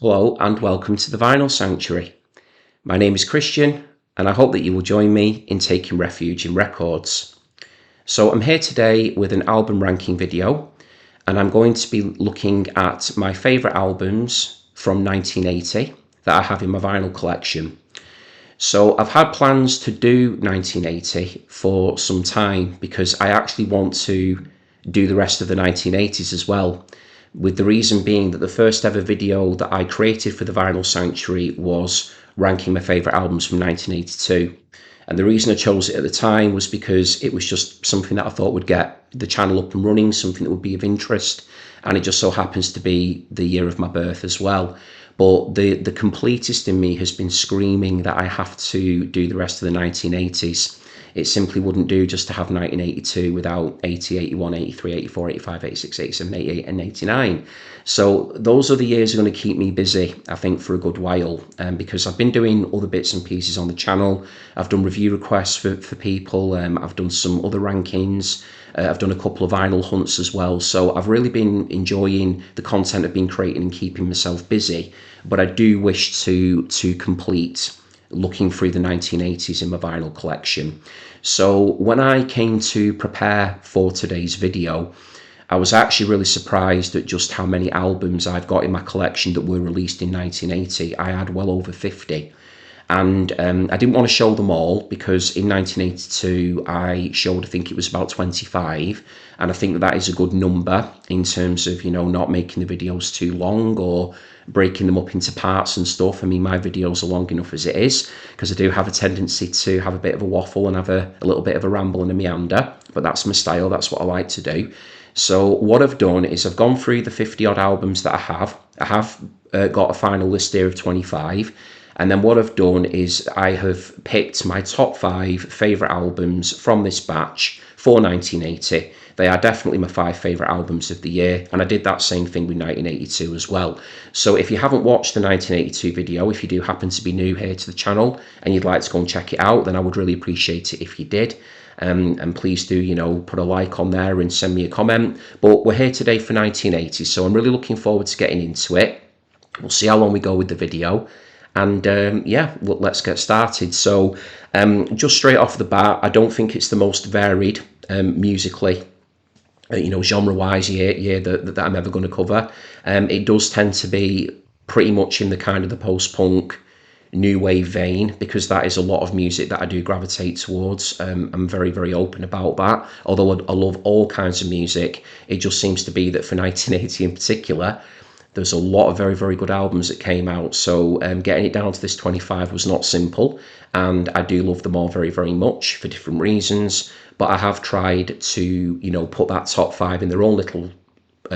Hello and welcome to the Vinyl Sanctuary. My name is Christian and I hope that you will join me in taking refuge in records. So I'm here today with an album ranking video and I'm going to be looking at my favourite albums from 1980 that I have in my vinyl collection. So I've had plans to do 1980 for some time because I actually want to do the rest of the 1980s as well, with the reason being that the first ever video that I created for the Vinyl Sanctuary was ranking my favourite albums from 1982. And the reason I chose it at the time was because it was just something that I thought would get the channel up and running, something that would be of interest, and it just so happens to be the year of my birth as well. But the completist in me has been screaming that I have to do the rest of the 1980s. It simply wouldn't do just to have 1982 without 80, 81, 83, 84, 85, 86, 87, 88 and 89. So those are the years that are going to keep me busy, I think, for a good while, because I've been doing other bits and pieces on the channel. I've done review requests for people. I've done some other rankings. I've done a couple of vinyl hunts as well. So I've really been enjoying the content I've been creating and keeping myself busy. But I do wish to complete looking through the 1980s in my vinyl collection. So when I came to prepare for today's video, I was actually really surprised at just how many albums I've got in my collection that were released in 1980. I had well over 50. And I didn't want to show them all because in 1982 I showed, I think it was about 25, and I think that is a good number in terms of, you know, not making the videos too long or breaking them up into parts and stuff. I mean, my videos are long enough as it is because I do have a tendency to have a bit of a waffle and have a little bit of a ramble and a meander, but that's my style, that's what I like to do. So what I've done is I've gone through the 50 odd albums that I have. Got a final list here of 25. And then what I've done is I have picked my top 5 favourite albums from this batch for 1980. They are definitely my 5 favourite albums of the year, and I did that same thing with 1982 as well. So if you haven't watched the 1982 video, if you do happen to be new here to the channel and you'd like to go and check it out, then I would really appreciate it if you did. And please do, you know, put a like on there and send me a comment. But we're here today for 1980, so I'm really looking forward to getting into it. We'll see how long we go with the video. And yeah, well, let's get started. So just straight off the bat, I don't think it's the most varied musically, you know, genre-wise year that I'm ever going to cover. It does tend to be pretty much in the kind of the post-punk, new wave vein, because that is a lot of music that I do gravitate towards. I'm very, very open about that. Although I love all kinds of music, it just seems to be that for 1980 in particular, there's a lot of very, very good albums that came out. So getting it down to this 25 was not simple. And I do love them all very, very much for different reasons. But I have tried to, you know, put that top 5 in their own little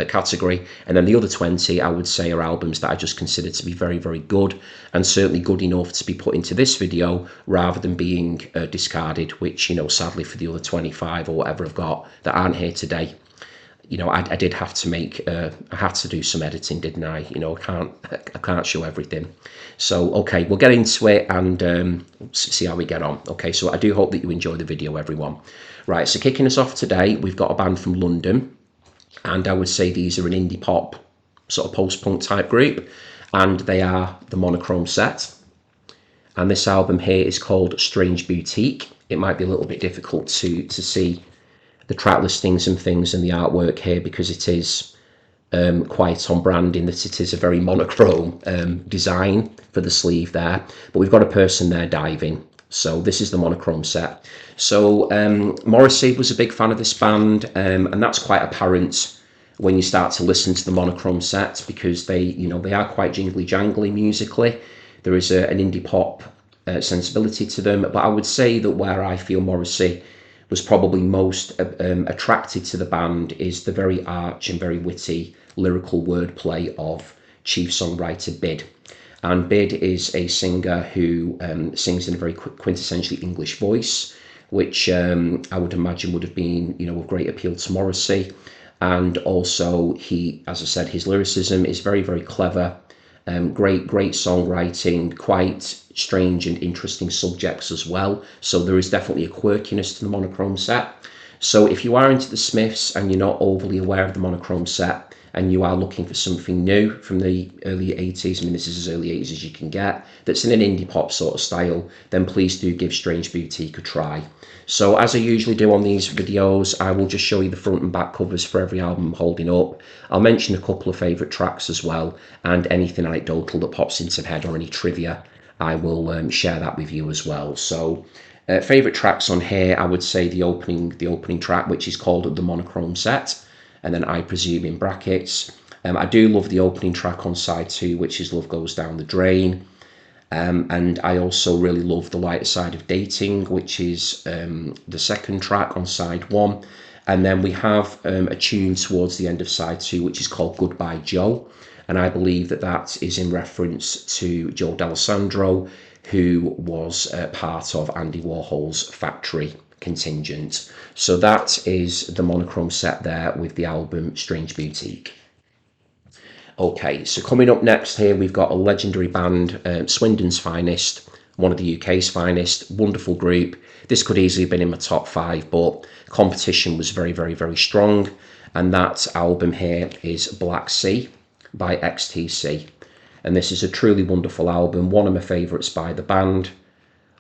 category. And then the other 20, I would say, are albums that I just consider to be very, very good. And certainly good enough to be put into this video rather than being discarded, which, you know, sadly for the other 25 or whatever I've got that aren't here today. You know, I did have to make, I had to do some editing, didn't I? You know, I can't show everything. So, okay, we'll get into it and see how we get on. Okay, so I do hope that you enjoy the video, everyone. Right, so kicking us off today, we've got a band from London, and I would say these are an indie pop, sort of post-punk type group, and they are the Monochrome Set. And this album here is called Strange Boutique. It might be a little bit difficult to see the track listings and things and the artwork here because it is quite on brand in that it is a very monochrome design for the sleeve there. But we've got a person there diving. So this is the Monochrome Set. So Morrissey was a big fan of this band, and that's quite apparent when you start to listen to the Monochrome Set because they, you know, they are quite jingly jangly musically. There is an indie pop sensibility to them, but I would say that where I feel Morrissey was probably most attracted to the band is the very arch and very witty lyrical wordplay of chief songwriter Bid. And Bid is a singer who sings in a very quintessentially English voice, which I would imagine would have been, you know, of great appeal to Morrissey. And also he, as I said, his lyricism is very, very clever. Great songwriting, quite strange and interesting subjects as well. So there is definitely a quirkiness to the Monochrome Set. So if you are into the Smiths and you're not overly aware of the Monochrome Set, and you are looking for something new from the early 80s, I mean, this is as early 80s as you can get, that's in an indie pop sort of style, then please do give Strange Boutique a try. So as I usually do on these videos, I will just show you the front and back covers for every album I'm holding up. I'll mention a couple of favourite tracks as well, and anything anecdotal that pops into my head or any trivia, I will share that with you as well. So favourite tracks on here, I would say the opening track, which is called The Monochrome Set, and then I Presume in brackets. I do love the opening track on side 2, which is Love Goes Down the Drain. And I also really love The Lighter Side of Dating, which is the second track on side 1. And then we have a tune towards the end of side 2, which is called Goodbye Joe. And I believe that that is in reference to Joe D'Alessandro, who was part of Andy Warhol's Factory contingent. So that is the Monochrome Set there with the album Strange Boutique. Okay, so coming up next here, we've got a legendary band, Swindon's Finest, one of the UK's finest, wonderful group. This could easily have been in my top 5, but competition was very, very, very strong. And that album here is Black Sea by XTC. And this is a truly wonderful album, one of my favourites by the band.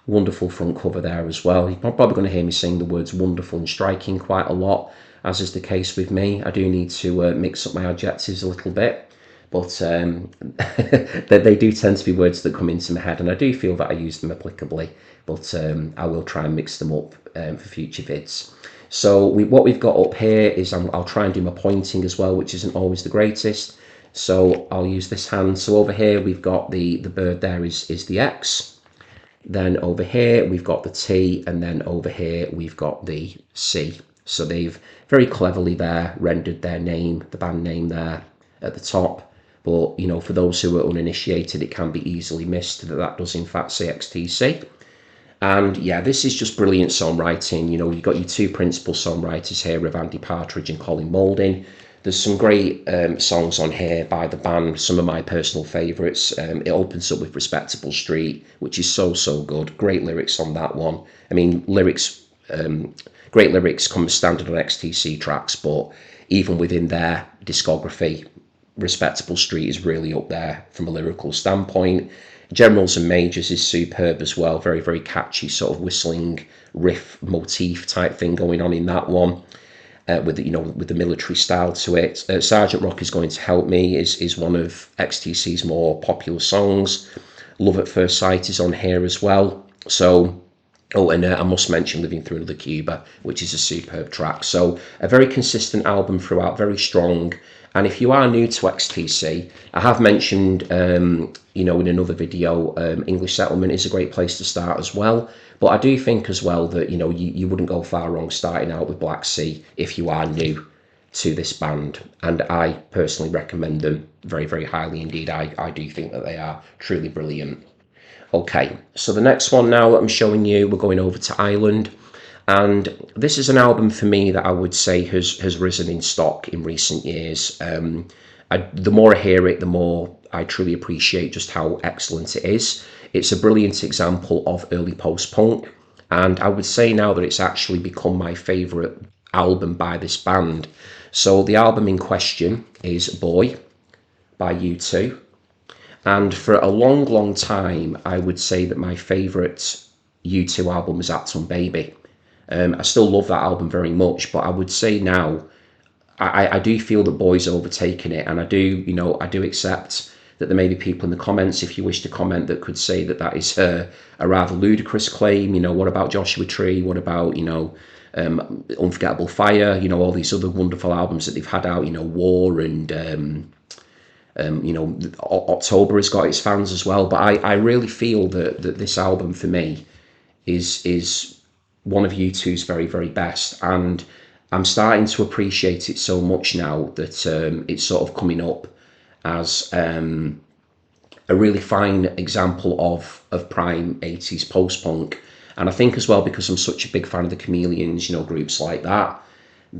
Wonderful front cover there as well. You're probably going to hear me sing the words wonderful and striking quite a lot, as is the case with me. I do need to mix up my adjectives a little bit. But they do tend to be words that come into my head, and I do feel that I use them applicably, but I will try and mix them up for future vids. So what we've got up here is, I'll try and do my pointing as well, which isn't always the greatest. So I'll use this hand. So over here we've got the bird there is the X. Then over here we've got the T, and then over here we've got the C. So they've very cleverly there rendered their name, the band name there at the top. But, you know, for those who are uninitiated, it can be easily missed that does in fact say XTC. And yeah, this is just brilliant songwriting. You know, you've got your two principal songwriters here with Andy Partridge and Colin Moulding. There's some great songs on here by the band, some of my personal favourites. It opens up with Respectable Street, which is so, so good. Great lyrics on that one. I mean, great lyrics come standard on XTC tracks, but even within their discography, Respectable Street is really up there from a lyrical standpoint. Generals and Majors is superb as well. Very, very catchy sort of whistling riff motif type thing going on in that one. With the military style to it. Sergeant Rock is Going to Help Me is one of XTC's more popular songs. Love at First Sight is on here as well. So, and I must mention Living Through Another Cuba, which is a superb track. So a very consistent album throughout, very strong. And if you are new to XTC, I have mentioned, in another video, English Settlement is a great place to start as well. But I do think as well that, you wouldn't go far wrong starting out with Black Sea if you are new to this band. And I personally recommend them very, very highly indeed. I do think that they are truly brilliant. Okay, so the next one now that I'm showing you, we're going over to Ireland. And this is an album for me that I would say has risen in stock in recent years. The more I hear it, the more I truly appreciate just how excellent it is. It's a brilliant example of early post-punk, and I would say now that it's actually become my favourite album by this band. So the album in question is Bowie by U2, and for a long, long time, I would say that my favourite U2 album was Acton Baby. I still love that album very much, but I would say now, I do feel that Bowie's overtaken it, and I do accept that there may be people in the comments, if you wish to comment, that could say that that is a rather ludicrous claim. What about Joshua Tree? What about, Unforgettable Fire? All these other wonderful albums that they've had out, War and, October has got its fans as well. But I really feel that this album for me is one of U2's very, very best, and I'm starting to appreciate it so much now that it's sort of coming up as a really fine example of prime 80s post-punk. And I think as well, because I'm such a big fan of the Chameleons, groups like that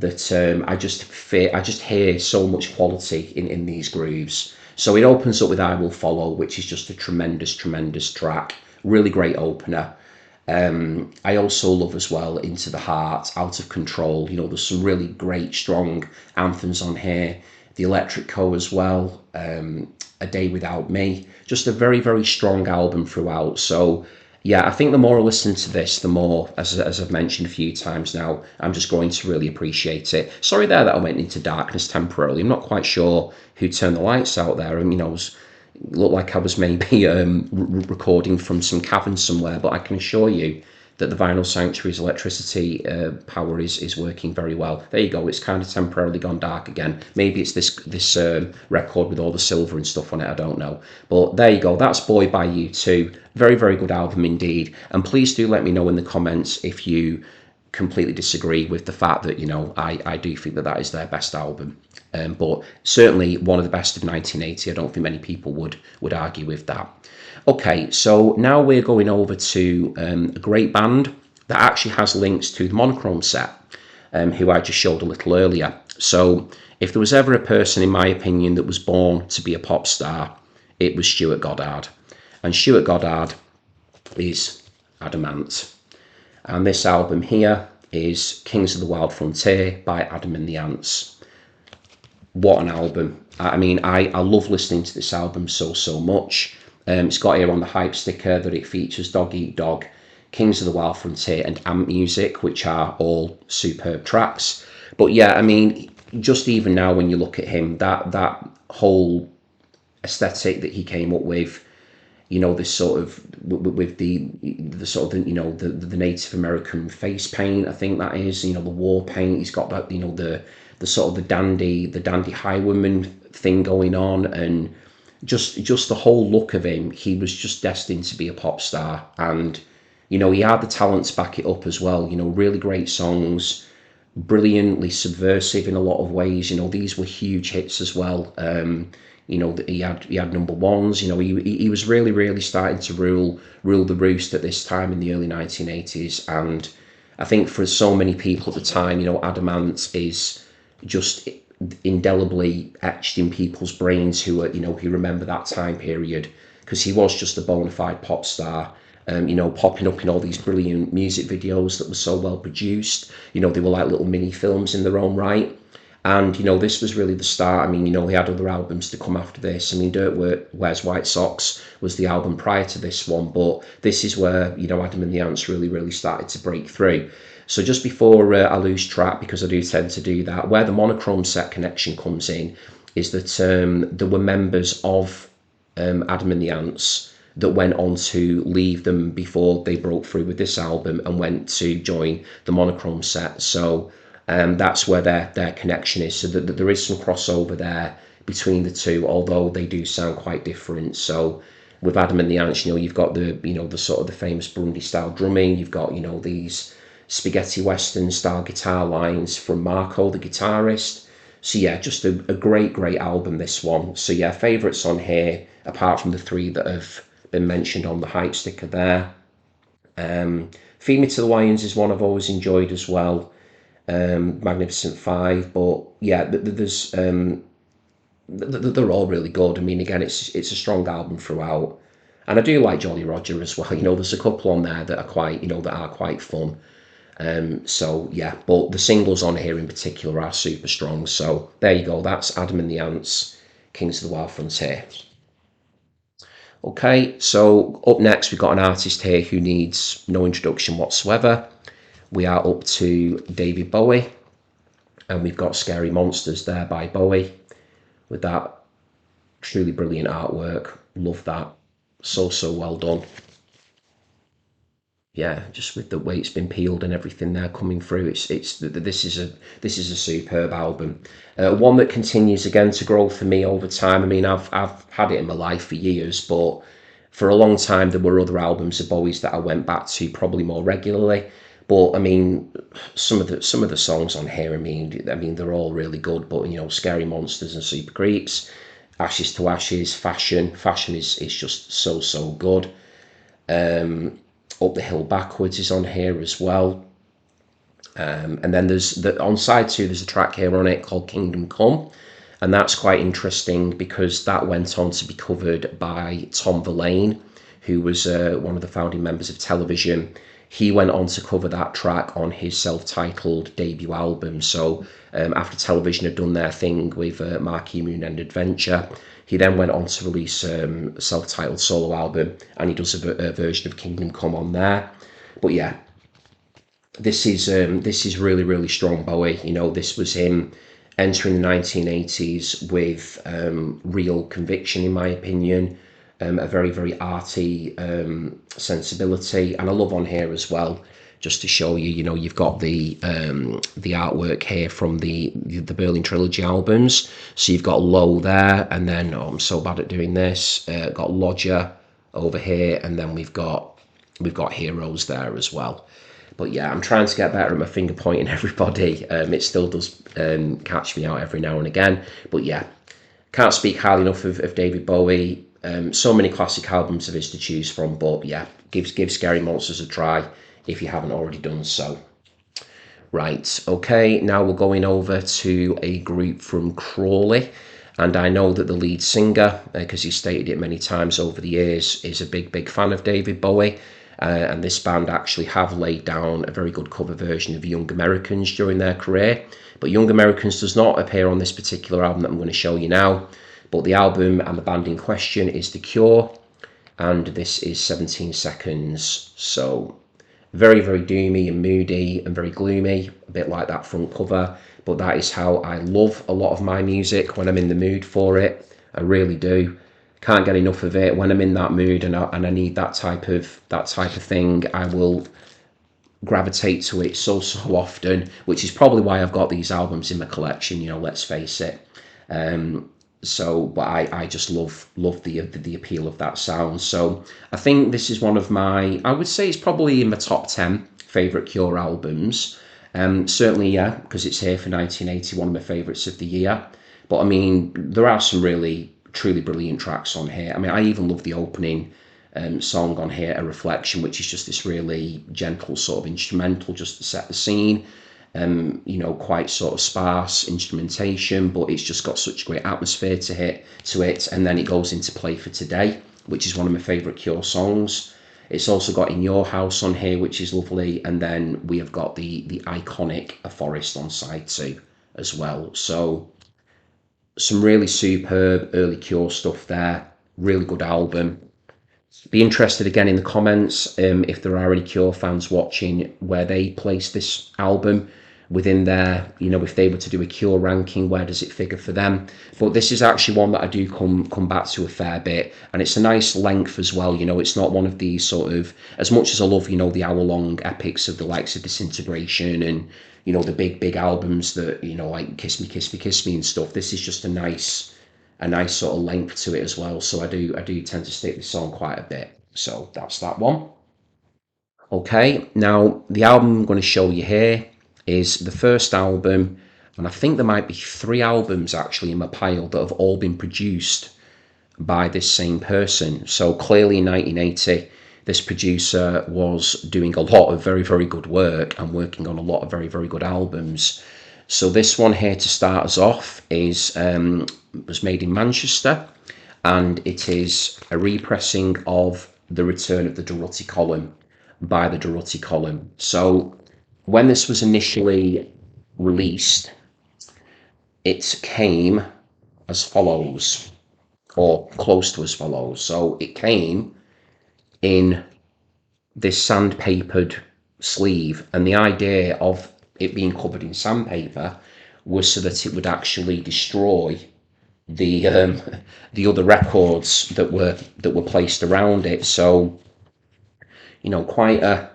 I just hear so much quality in these grooves. So it opens up with I Will Follow, which is just a tremendous, tremendous track. Really great opener. I also love as well Into the Heart, Out of Control. There's some really great, strong anthems on here. the Electrico as well, A Day Without Me. Just a very, very strong album throughout. So yeah, I think the more I listen to this, the more, as I've mentioned a few times now, I'm just going to really appreciate it. Sorry there that I went into darkness temporarily. I'm not quite sure who turned the lights out there. And, it looked like I was maybe recording from some cavern somewhere, but I can assure you that the Vinyl Sanctuary's electricity power is working very well. There you go. It's kind of temporarily gone dark again. Maybe it's this record with all the silver and stuff on it. I don't know. But there you go. That's Boy by U2. Very, very good album indeed. And please do let me know in the comments if you completely disagree with the fact that, I do think that is their best album. But certainly one of the best of 1980. I don't think many people would argue with that. Okay, so now we're going over to a great band that actually has links to the Monochrome Set, who I just showed a little earlier. So if there was ever a person, in my opinion, that was born to be a pop star, it was Stuart Goddard. And Stuart Goddard is adamant. And this album here is Kings of the Wild Frontier by Adam and the Ants. What an album. I mean, I love listening to this album so much. It's got here on the hype sticker that it features Dog Eat Dog, Kings of the Wild Frontier and Ant Music, which are all superb tracks. But yeah, I mean, just even now when you look at him, that whole aesthetic that he came up with, this sort of, with the sort of, the Native American face paint, I think that is, the war paint. He's got that, the sort of the dandy highwayman thing going on, and just the whole look of him. He was just destined to be a pop star, and he had the talent to back it up as well. Really great songs, brilliantly subversive in a lot of ways. These were huge hits as well. He had number ones. He was really starting to rule the roost at this time in the early 1980s, and I think for so many people at the time, Adam Ant is just indelibly etched in people's brains who remember that time period, because he was just a bona fide pop star, popping up in all these brilliant music videos that were so well produced. They were like little mini films in their own right. And, this was really the start. I mean, he had other albums to come after this. I mean, Dirt Wears White Socks was the album prior to this one, but this is where, Adam and the Ants really started to break through. So just before I lose track, because I do tend to do that, where the Monochrome Set connection comes in is that there were members of Adam and the Ants that went on to leave them before they broke through with this album and went to join the Monochrome Set. So that's where their connection is. So that there is some crossover there between the two, although they do sound quite different. So with Adam and the Ants, you've got the sort of the famous Burundi style drumming. You've got these spaghetti western style guitar lines from Marco, the guitarist. So yeah, just a great album, this one. So yeah, favourites on here, apart from the three that have been mentioned on the hype sticker there. Feed Me to the Lions is one I've always enjoyed as well. Magnificent Five, but yeah, there's they're all really good. I mean, again, it's a strong album throughout, and I do like Jolly Roger as well. There's a couple on there that are quite fun. So yeah, but the singles on here in particular are super strong. So there you go. That's Adam and the Ants, Kings of the Wild Frontier. Okay, so up next we've got an artist here who needs no introduction whatsoever. We are up to David Bowie, and we've got Scary Monsters there by Bowie, with that truly brilliant artwork. Love that. So well done. Yeah, just with the way it's been peeled and everything there coming through, this is a superb album. One that continues again to grow for me over time. I mean, I've had it in my life for years, but for a long time there were other albums of Bowie's that I went back to probably more regularly. But I mean, some of the songs on here, I mean, they're all really good. But Scary Monsters and Super Creeps, Ashes to Ashes, Fashion is just so good. Up the Hill Backwards is on here as well. And then there's on side 2, there's a track here on it called Kingdom Come, and that's quite interesting because that went on to be covered by Tom Verlaine, who was one of the founding members of Television. he went on to cover that track on his self-titled debut album. So after Television had done their thing with Marquee Moon and Adventure, he then went on to release a self-titled solo album, and he does a version of Kingdom Come on there. But yeah, this is really, really strong Bowie. You know, this was him entering the 1980s with real conviction, in my opinion, a very, very arty sensibility. And I love on here as well, just to show you, you know, you've got the artwork here from the Berlin Trilogy albums. So you've got Low there, and then, oh, I'm so bad at doing this, got Lodger over here, and then we've got Heroes there as well. But yeah, I'm trying to get better at my finger pointing, everybody. It still does catch me out every now and again. But yeah, can't speak highly enough of David Bowie. So many classic albums of his to choose from. But yeah, give Scary Monsters a try if you haven't already done so. Right, okay, now we're going over to a group from Crawley. And I know that the lead singer, because he's stated it many times over the years, is a big, big fan of David Bowie. And this band actually have laid down a very good cover version of Young Americans during their career. But Young Americans does not appear on this particular album that I'm going to show you now. But the album and the band in question is The Cure, and this is 17 Seconds. So very, very doomy and moody and very gloomy, a bit like that front cover. But that is how I love a lot of my music when I'm in the mood for it. I really do. Can't get enough of it. When I'm in that mood and I need that type of thing, I will gravitate to it so often, which is probably why I've got these albums in my collection, you know, let's face it. But I just love the appeal of that sound. So I think this is one of my, I would say it's probably in my top 10 favourite Cure albums. Certainly, yeah, because it's here for 1980, one of my favourites of the year. But I mean, there are some really truly brilliant tracks on here. I mean, I even love the opening song on here, A Reflection, which is just this really gentle sort of instrumental just to set the scene. You know, quite sort of sparse instrumentation, but it's just got such great atmosphere to it. And then it goes into Play for Today, which is one of my favourite Cure songs. It's also got In Your House on here, which is lovely. And then we have got the iconic A Forest on side 2 as well. So some really superb early Cure stuff there. Really good album. Be interested again in the comments if there are any Cure fans watching, where they place this album within their, you know, if they were to do a Cure ranking, where does it figure for them? But this is actually one that I do come back to a fair bit, and it's a nice length as well. You know, it's not one of these sort of, as much as I love, you know, the hour-long epics of the likes of Disintegration and, you know, the big albums that, you know, like Kiss Me, Kiss Me, Kiss Me and stuff. This is just a nice sort of length to it as well. So I do tend to stick this on quite a bit. So that's that one. Okay, now the album I'm going to show you here is the first album, and I think there might be 3 albums actually in my pile that have all been produced by this same person. So clearly in 1980, this producer was doing a lot of very, very good work and working on a lot of very, very good albums. So this one here to start us off is was made in Manchester, and it is a repressing of The Return of the Durruti Column by the Durruti Column. So when this was initially released, it came as follows, or close to as follows. So it came in this sandpapered sleeve, and the idea of it being covered in sandpaper was so that it would actually destroy the other records that were placed around it. So, you know, quite a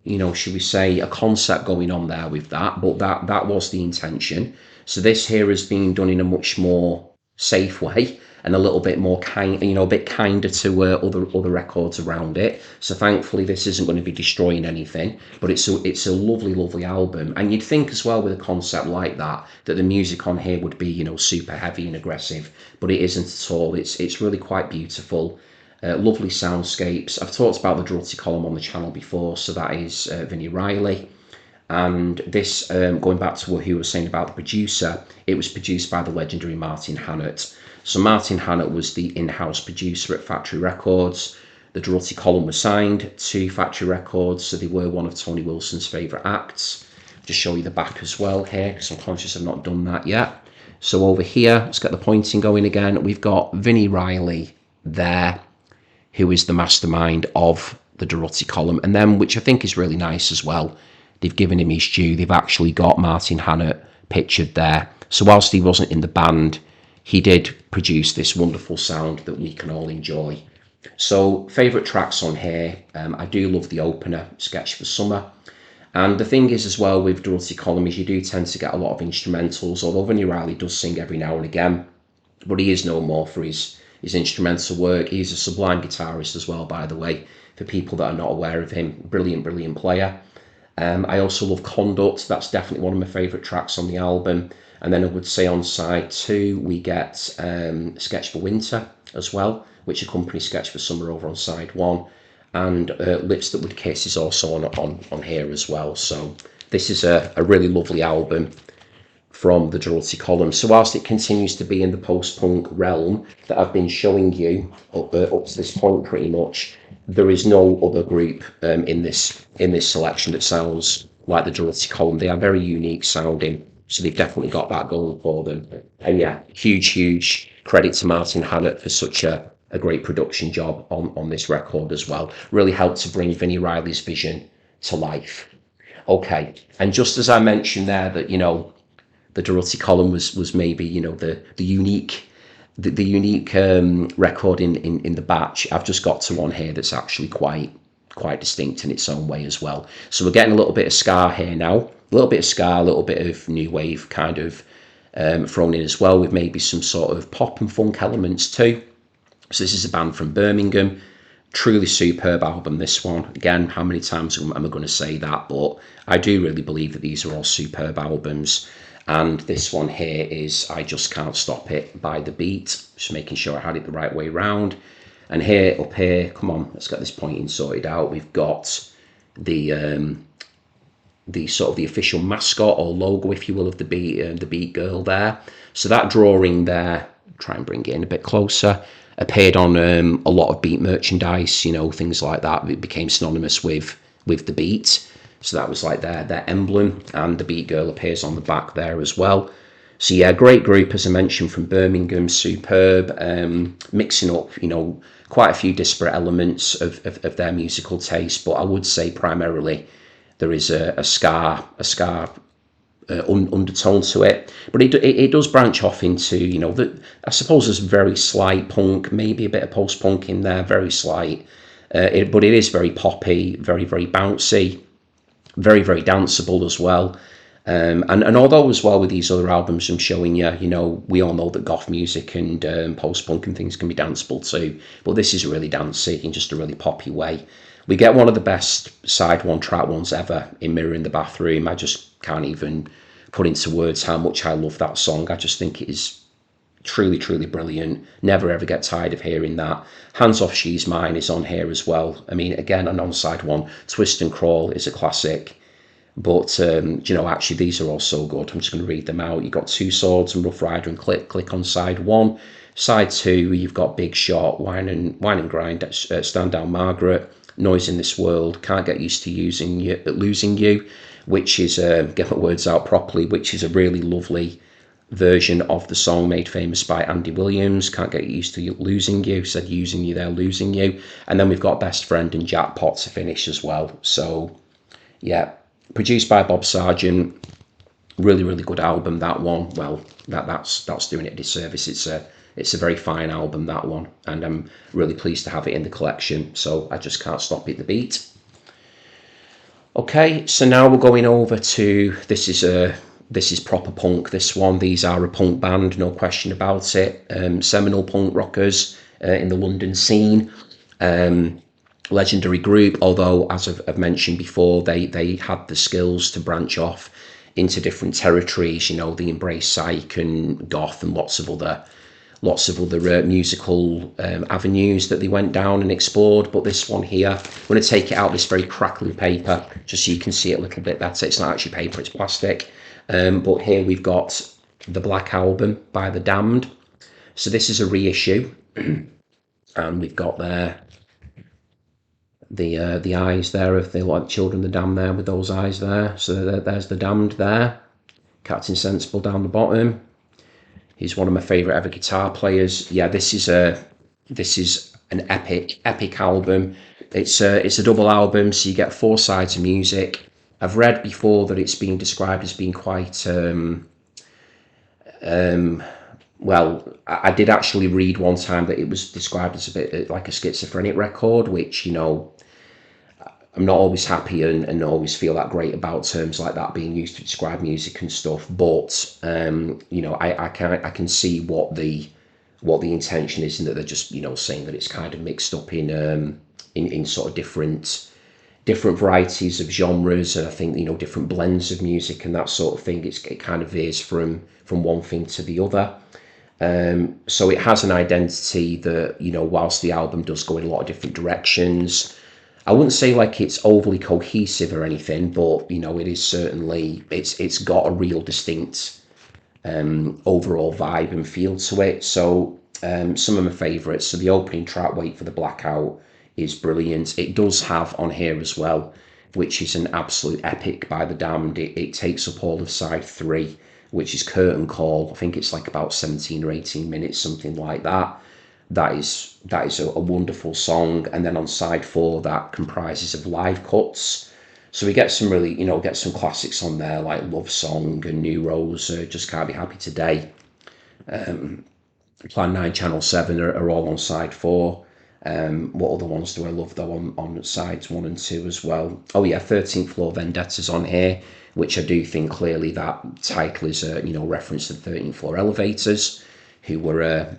you know, should we say, a concept going on there with that, but that was the intention. So this here has been done in a much more safe way and a little bit more kind, you know, a bit kinder to other records around it. So thankfully this isn't going to be destroying anything, but it's a lovely album. And you'd think as well with a concept like that the music on here would be, you know, super heavy and aggressive, but it isn't at all. It's really quite beautiful. Lovely soundscapes. I've talked about the Durruti Column on the channel before, so that is Vinnie Riley. And this, going back to what he was saying about the producer, it was produced by the legendary Martin Hannett. So Martin Hannett was the in-house producer at Factory Records. The Dorothy Column was signed to Factory Records, so they were one of Tony Wilson's favourite acts. Just show you the back as well here, because I'm conscious I've not done that yet. So over here, let's get the pointing going again. We've got Vinnie Riley there, who is the mastermind of the Dorothy Column. And then, which I think is really nice as well, they've given him his due. They've actually got Martin Hannett pictured there. So whilst he wasn't in the band, he did produce this wonderful sound that we can all enjoy. So favourite tracks on here, I do love the opener, Sketch for Summer. And the thing is as well with Dorothy Column is you do tend to get a lot of instrumentals, although Vinnie Riley does sing every now and again, but he is known more for his instrumental work. He's a sublime guitarist as well, by the way, for people that are not aware of him. Brilliant player. I also love Conduct. That's definitely one of my favourite tracks on the album. And then I would say on side 2 we get Sketch for Winter as well, which accompanies Sketch for Summer over on side 1. And Lips That Would Kiss is also on here as well. So this is a really lovely album from the Dorothy Column. So whilst it continues to be in the post-punk realm that I've been showing you up to this point pretty much, there is no other group in this selection that sounds like the Dorothy Column. They are very unique sounding, so they've definitely got that going for them. And yeah, huge credit to Martin Hannett for such a great production job on this record as well. Really helped to bring Vinnie Riley's vision to life. Okay, and just as I mentioned there that, you know, the Dorothy Column was maybe, you know, the unique record in the batch. I've just got to one here that's actually quite distinct in its own way as well. So we're getting a little bit of ska here now, a little bit of ska, a little bit of new wave kind of thrown in as well, with maybe some sort of pop and funk elements too. So this is a band from Birmingham. Truly superb album, this one. Again, how many times am I going to say that? But I do really believe that these are all superb albums. And this one here is I Just Can't Stop It by The Beat. Just making sure I had it the right way round. And here, up here, come on, let's get this pointing sorted out. We've got the sort of the official mascot or logo, if you will, of the Beat Girl there. So that drawing there, try and bring it in a bit closer, appeared on a lot of Beat merchandise, you know, things like that. It became synonymous with the Beat. So that was like their emblem, and the Beat Girl appears on the back there as well. So yeah, great group, as I mentioned, from Birmingham, superb, mixing up, you know, quite a few disparate elements of their musical taste, but I would say primarily there is a ska undertone to it, but it does branch off into, you know, I suppose there's very slight punk, maybe a bit of post-punk in there, very slight, but it is very poppy, very bouncy, very danceable as well. And although as well with these other albums I'm showing you, you know, we all know that goth music and post-punk and things can be danceable too, but this is really dancey in just a really poppy way. We get one of the best side one track ones ever in Mirror in the Bathroom. I just can't even put into words how much I love that song. I just think it is truly brilliant. Never ever get tired of hearing that. Hands Off She's Mine is on here as well. I mean, again, an on-side one. Twist and Crawl is a classic. But, you know, actually, these are all so good. I'm just going to read them out. You've got Two Swords and Rough Rider and Click on side 1. Side 2, you've got Big Shot, Wine and Grind, Stand Down Margaret, Noise in This World, Can't Get Used to Losing You, which is, get my words out properly, which is a really lovely version of the song made famous by Andy Williams. Can't Get Used to Losing You, said using you there, losing you. And then we've got Best Friend and Jackpot to finish as well. So, yeah, produced by Bob Sargent. Really good album, that one. Well, that's doing it a disservice. It's a very fine album, that one, and I'm really pleased to have it in the collection. So I Just Can't Stop It, The Beat. Okay, so now we're going over to this is proper punk. This one, these are a punk band, no question about it. Seminal punk rockers in the London scene. Legendary group, although as I've mentioned before, they had the skills to branch off into different territories. You know, they embraced psych and goth and lots of other musical avenues that they went down and explored. But this one here, I'm going to take it out this very crackly paper just so you can see it a little bit better. It's not actually paper, it's plastic. But here we've got the Black Album by The Damned. So this is a reissue, and we've got there the eyes there, if they like Children of the Damned there with those eyes there. So there's the Damned there. Captain Sensible down the bottom. He's one of my favourite ever guitar players. Yeah, this is an epic album. It's a double album, so you get 4 sides of music. I've read before that it's been described as being quite well, I did actually read one time that it was described as a bit like a schizophrenic record, which, you know, I'm not always happy and always feel that great about terms like that being used to describe music and stuff. But you know, I can see what the intention is, and that they're just, you know, saying that it's kind of mixed up in sort of different varieties of genres, and I think, you know, different blends of music and that sort of thing. It kind of veers from one thing to the other. So it has an identity that, you know, whilst the album does go in a lot of different directions, I wouldn't say like it's overly cohesive or anything, but, you know, it is certainly, it's got a real distinct overall vibe and feel to it. So some of my favourites. So the opening track, Wait for the Blackout, is brilliant. It does have on here as well, which is an absolute epic by the Damned. It takes up all of side 3, which is Curtain Call. I think it's like about 17 or 18 minutes, something like that. That is a wonderful song. And then on side 4, that comprises of live cuts. So we get some really, you know, get some classics on there like Love Song and New Rose, Just Can't Be Happy Today. Plan 9, Channel 7 are all on side 4. What other ones do I love though on sides 1 and 2 as well? Oh yeah, 13th Floor Vendetta's on here, which I do think clearly that title is a, you know, reference to the 13th Floor Elevators, who were a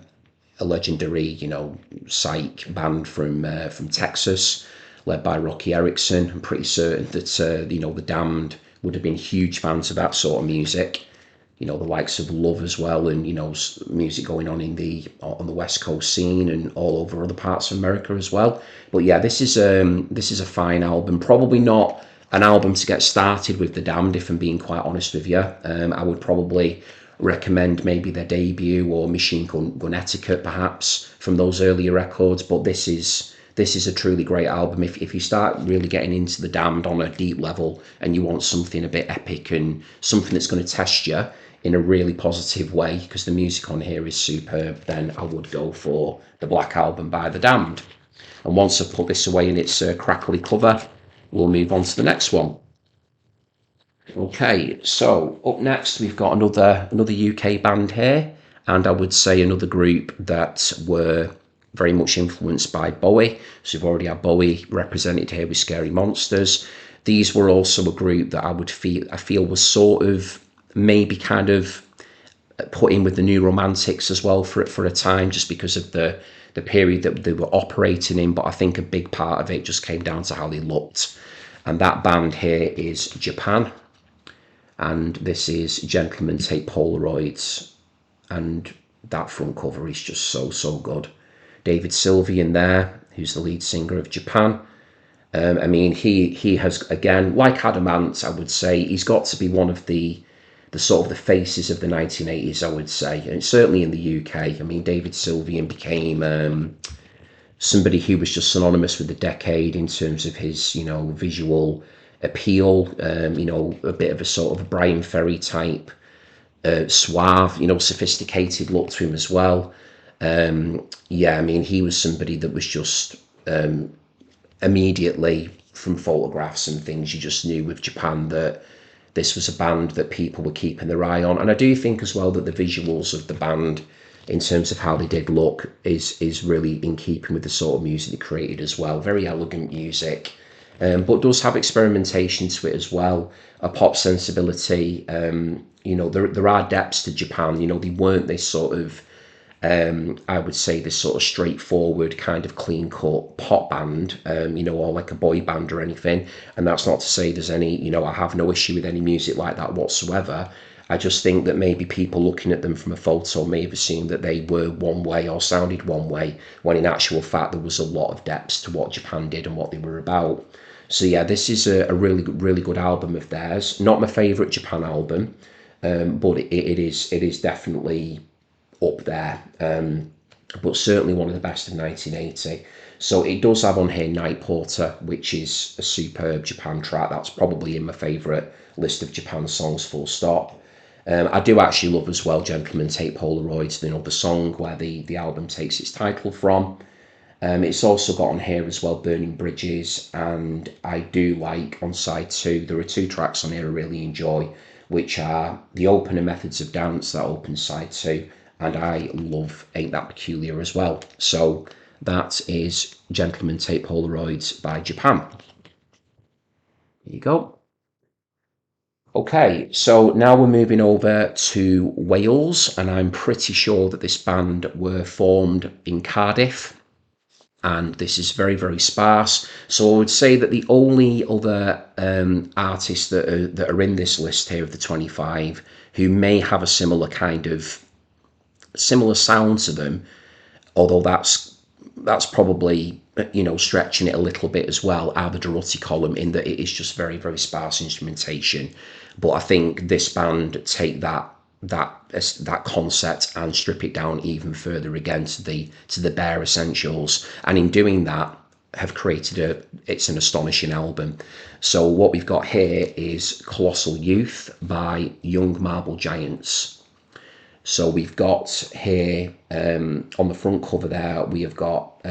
legendary, you know, psych band from Texas, led by Rocky Erickson. I'm pretty certain that you know, the Damned would have been huge fans of that sort of music. You know, the likes of Love as well, and, you know, music going on on the West Coast scene and all over other parts of America as well. But yeah, this is a fine album. Probably not an album to get started with the Damned, if I'm being quite honest with you. I would probably recommend maybe their debut or Machine Gun Etiquette, perhaps, from those earlier records. But this is a truly great album. If you start really getting into the Damned on a deep level and you want something a bit epic and something that's going to test you in a really positive way, because the music on here is superb, then I would go for the Black Album by the Damned. And once I've put this away in its crackly cover, we'll move on to the next one. Okay, so up next we've got another UK band here, and I would say another group that were very much influenced by Bowie. So we've already had Bowie represented here with Scary Monsters. These were also a group that I feel was sort of maybe kind of put in with the New Romantics as well for a time, just because of the period that they were operating in. But I think a big part of it just came down to how they looked. And that band here is Japan. And this is Gentlemen Take Polaroids. And that front cover is just so good. David Sylvian there, who's the lead singer of Japan. I mean, he has, again, like Adamant, I would say, he's got to be one of the sort of the faces of the 1980s, I would say, and certainly in the UK. I mean, David Sylvian became somebody who was just synonymous with the decade in terms of his, you know, visual appeal, you know, a bit of a sort of Brian Ferry type, suave, you know, sophisticated look to him as well. Yeah, I mean, he was somebody that was just immediately from photographs and things, you just knew with Japan that this was a band that people were keeping their eye on. And I do think as well that the visuals of the band, in terms of how they did look, is really in keeping with the sort of music they created as well. Very elegant music, but does have experimentation to it as well, a pop sensibility. You know, there are depths to Japan. You know, they weren't this sort of, I would say, this sort of straightforward kind of clean-cut pop band, you know, or like a boy band or anything. And that's not to say there's any, you know, I have no issue with any music like that whatsoever. I just think that maybe people looking at them from a photo may have assumed that they were one way or sounded one way, when in actual fact there was a lot of depths to what Japan did and what they were about. So yeah, this is a really good album of theirs. Not my favourite Japan album, but it is definitely up there. but certainly one of the best of 1980. So it does have on here Night Porter, which is a superb Japan track. That's probably in my favourite list of Japan songs, full stop. I do actually love as well Gentlemen Take Polaroids, the song where the album takes its title from. It's also got on here as well Burning Bridges, and I do like on side 2, there are 2 tracks on here I really enjoy, which are the opener Methods of Dance, that opens side 2, and I love Ain't That Peculiar as well. So that is Gentlemen Take Polaroids by Japan. There you go. Okay, so now we're moving over to Wales, and I'm pretty sure that this band were formed in Cardiff, and this is very, very sparse. So I would say that the only other artists that are in this list here of the 25 who may have a similar sound to them, although that's probably stretching it a little bit as well, are the Durruti Column, in that it is just very, very sparse instrumentation. But I think this band take that concept and strip it down even further again to the bare essentials, and in doing that have created it's an astonishing album. So what we've got here is Colossal Youth by Young Marble Giants. So we've got here on the front cover there, we have got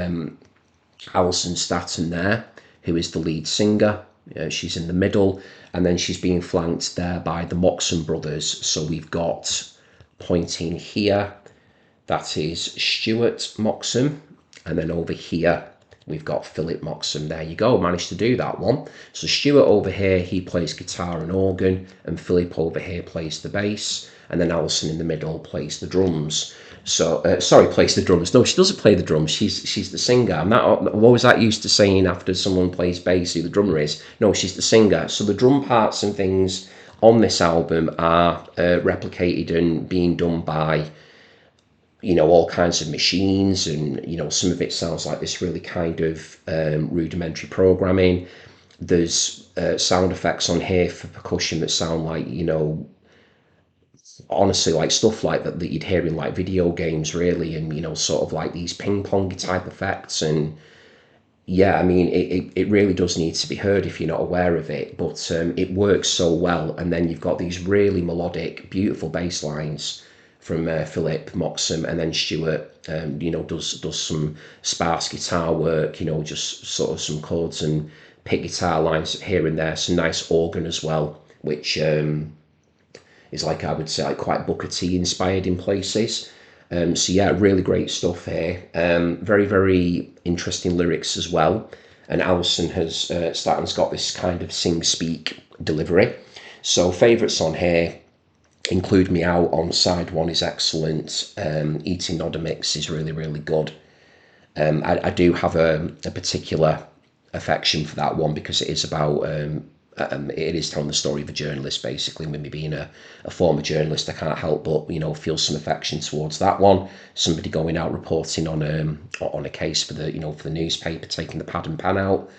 Alison Staton there, who is the lead singer. She's in the middle, and then she's being flanked there by the Moxon brothers. So we've got pointing here, that is Stuart Moxon, and then over here we've got Philip Moxon. There you go, managed to do that one. So Stuart over here, he plays guitar and organ, and Philip over here plays the bass, and then Alison in the middle plays the drums. So plays the drums. No, she doesn't play the drums. She's the singer. I'm always that used to saying after someone plays bass who the drummer is. No, she's the singer. So the drum parts and things on this album are replicated and being done by all kinds of machines, and some of it sounds like this really kind of rudimentary programming. There's sound effects on here for percussion that sound like honestly like stuff like that you'd hear in like video games really, and sort of like these ping pong type effects. And yeah, I mean it really does need to be heard if you're not aware of it, but it works so well. And then you've got these really melodic, beautiful bass lines from Philip Moxon, and then Stuart does some sparse guitar work, just sort of some chords and pick guitar lines here and there, some nice organ as well, which is like, I would say, like quite Booker T inspired in places. So yeah, really great stuff here. Very, very interesting lyrics as well. And Alison Staton's got this kind of sing-speak delivery. So favourites on here include Me Out on side 1 is excellent. Eating Nodder Mix is really, really good. I do have a particular affection for that one because it is about it is telling the story of a journalist, basically. With me being a former journalist, I can't help but feel some affection towards that one. Somebody going out reporting on a case for the for the newspaper, taking the pad and pen out.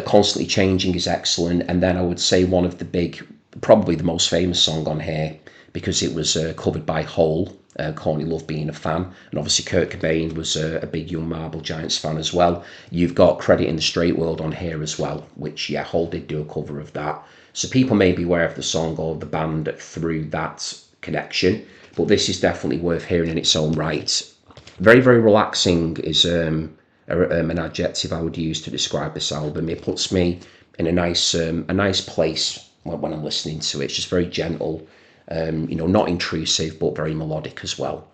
Constantly Changing is excellent, and then I would say one of the big, probably the most famous song on here, because it was covered by Hole, Courtney Love being a fan, and obviously Kurt Cobain was a big Young Marble Giants fan as well. You've got Credit in the Straight World on here as well, which, yeah, Hole did do a cover of that. So people may be aware of the song or the band through that connection, but this is definitely worth hearing in its own right. Very, very relaxing is an adjective I would use to describe this album. It puts me in a nice place when I'm listening to it. It's just very gentle. Not intrusive, but very melodic as well.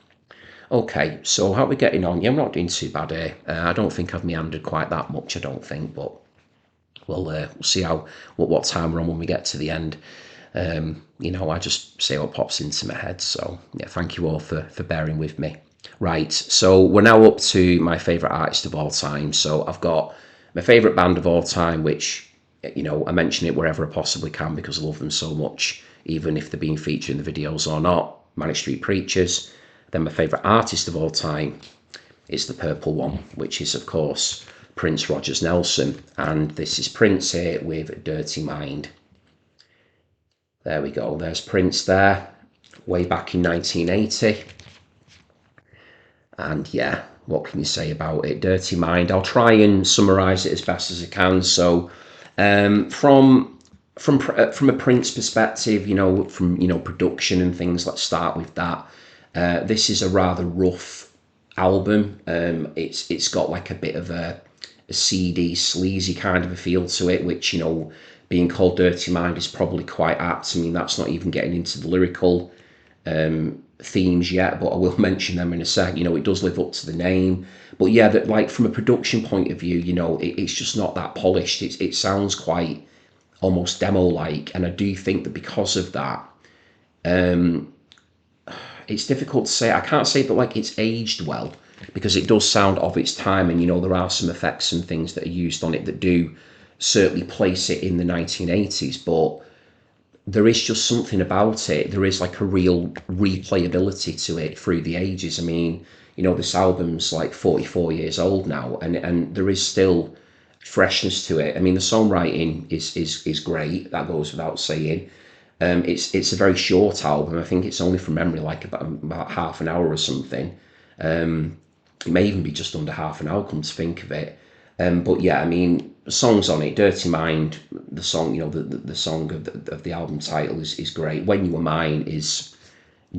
Okay, so how are we getting on? Yeah, I'm not doing too bad here. I don't think I've meandered quite that much, I don't think, but we'll see what time we're on when we get to the end. I just say what pops into my head, so yeah, thank you all for bearing with me. Right, so we're now up to my favourite artist of all time. So I've got my favourite band of all time, which, I mention it wherever I possibly can because I love them so much, even if they're being featured in the videos or not. Manic Street Preachers. Then my favourite artist of all time is the purple one, which is, of course, Prince Rogers Nelson. And this is Prince here with Dirty Mind. There we go. There's Prince there, way back in 1980. And yeah, what can you say about it? Dirty Mind. I'll try and summarize it as best as I can. So, from a Prince perspective, from production and things. Let's start with that. This is a rather rough album. It's got like a bit of a seedy, sleazy kind of a feel to it, which being called Dirty Mind is probably quite apt. I mean, that's not even getting into the lyrical themes yet, but I will mention them in a sec. It does live up to the name, but yeah, that like from a production point of view, it's just not that polished. It sounds quite almost demo-like, and I do think that because of that, it's difficult to say. I can't say that like it's aged well, because it does sound of its time, and there are some effects and things that are used on it that do certainly place it in the 1980s, but there is just something about it. There is like a real replayability to it through the ages. I mean, this album's like 44 years old now, and there is still freshness to it. I mean, the songwriting is great. That goes without saying. It's a very short album. I think it's only from memory like about half an hour or something. It may even be just under half an hour, come to think of it. But yeah, I mean, songs on it, Dirty Mind, the song, the song of the album title is great. When You Were Mine is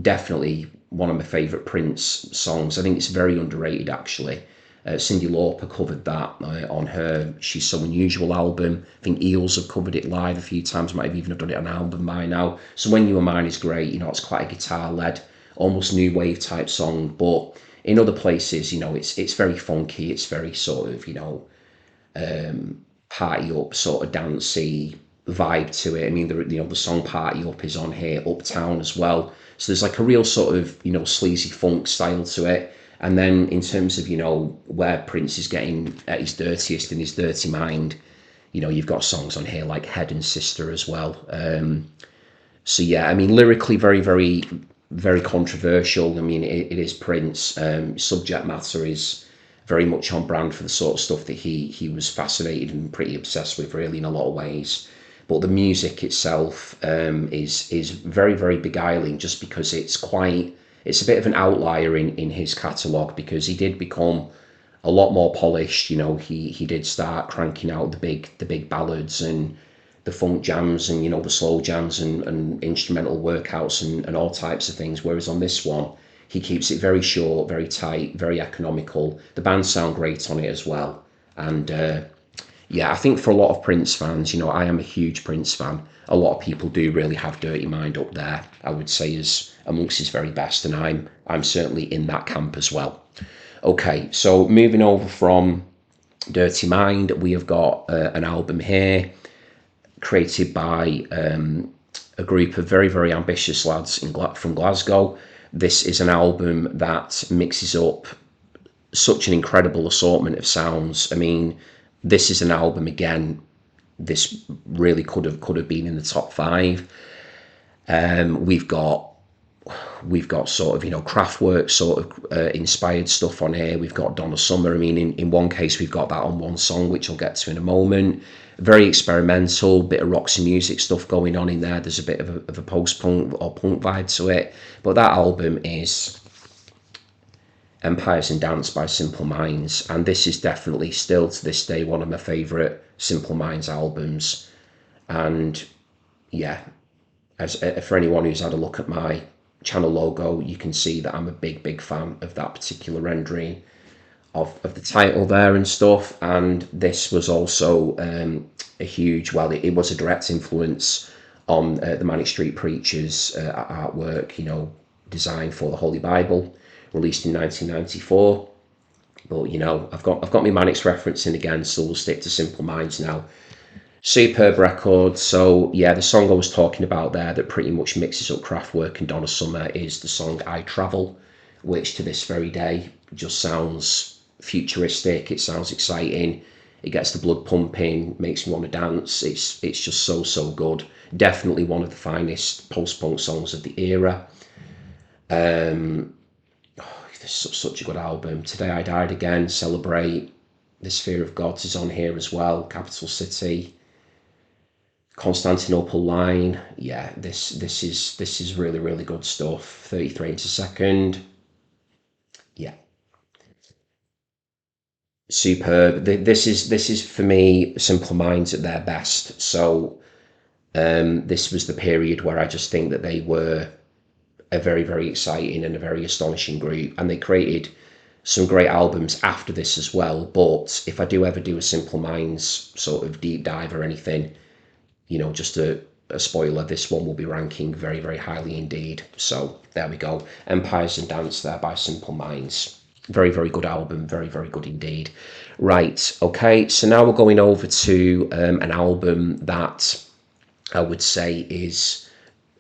definitely one of my favourite Prince songs. I think it's very underrated, actually. Cyndi Lauper covered that on her She's So Unusual album. I think Eels have covered it live a few times, might have even done it on an album by now. So When You Were Mine is great. It's quite a guitar-led, almost new wave type song, but in other places, it's very funky. It's very sort of, party up, sort of dancey vibe to it. I mean, the song Party Up is on here, Uptown as well. So there's like a real sort of, sleazy funk style to it. And then in terms of, where Prince is getting at his dirtiest in his Dirty Mind, you've got songs on here like Head and Sister as well. So yeah, I mean, lyrically very, very, very controversial. I mean, it is Prince. Subject matter is very much on brand for the sort of stuff that he was fascinated and pretty obsessed with, really, in a lot of ways. But the music itself is very, very beguiling, just because it's a bit of an outlier in his catalogue, because he did become a lot more polished. He did start cranking out the big ballads and the funk jams, and the slow jams and instrumental workouts and all types of things. Whereas on this one, he keeps it very short, very tight, very economical. The bands sound great on it as well. And yeah, I think for a lot of Prince fans, I am a huge Prince fan. A lot of people do really have Dirty Mind up there, I would say, as amongst his very best, and I'm certainly in that camp as well. Okay, so moving over from Dirty Mind, we have got an album here created by a group of very, very ambitious lads from Glasgow. This is an album that mixes up such an incredible assortment of sounds. I mean, this is an album, again, this really could have been in the top 5. We've got sort of, Kraftwerk sort of inspired stuff on here. We've got Donna Summer. I mean, in one case, we've got that on one song, which I'll get to in a moment. Very experimental, bit of Roxy Music stuff going on in there. There's a bit of a post-punk or punk vibe to it. But that album is Empires and Dance by Simple Minds, and this is definitely still to this day one of my favourite Simple Minds albums. And yeah, for anyone who's had a look at my channel logo, you can see that I'm a big fan of that particular rendering of the title there and stuff. And this was also a huge, well, it was a direct influence on the Manic Street Preachers artwork, designed for the Holy Bible, released in 1994. But I've got my Manics referencing again, so we'll stick to Simple Minds now. Superb record. So yeah, the song I was talking about there that pretty much mixes up Kraftwerk and Donna Summer is the song I Travel, which to this very day just sounds futuristic. It sounds exciting. It gets the blood pumping, makes me want to dance. It's just so good. Definitely one of the finest post-punk songs of the era. This is such a good album. Today I Died Again, Celebrate, The Sphere of Gods is on here as well. Capital City, Constantinople Line. Yeah, this is really good stuff. 33 inch a second. Yeah. superb. This is for me Simple Minds at their best. So this was the period where I just think that they were a very, very exciting and a very astonishing group, and they created some great albums after this as well. But if I do ever do a Simple Minds sort of deep dive or anything, just a spoiler, this one will be ranking very, very highly indeed. So there we go. Empires and Dance there by Simple Minds. Very, very good album. Very, very good indeed. Right. Okay. So now we're going over to an album that I would say is,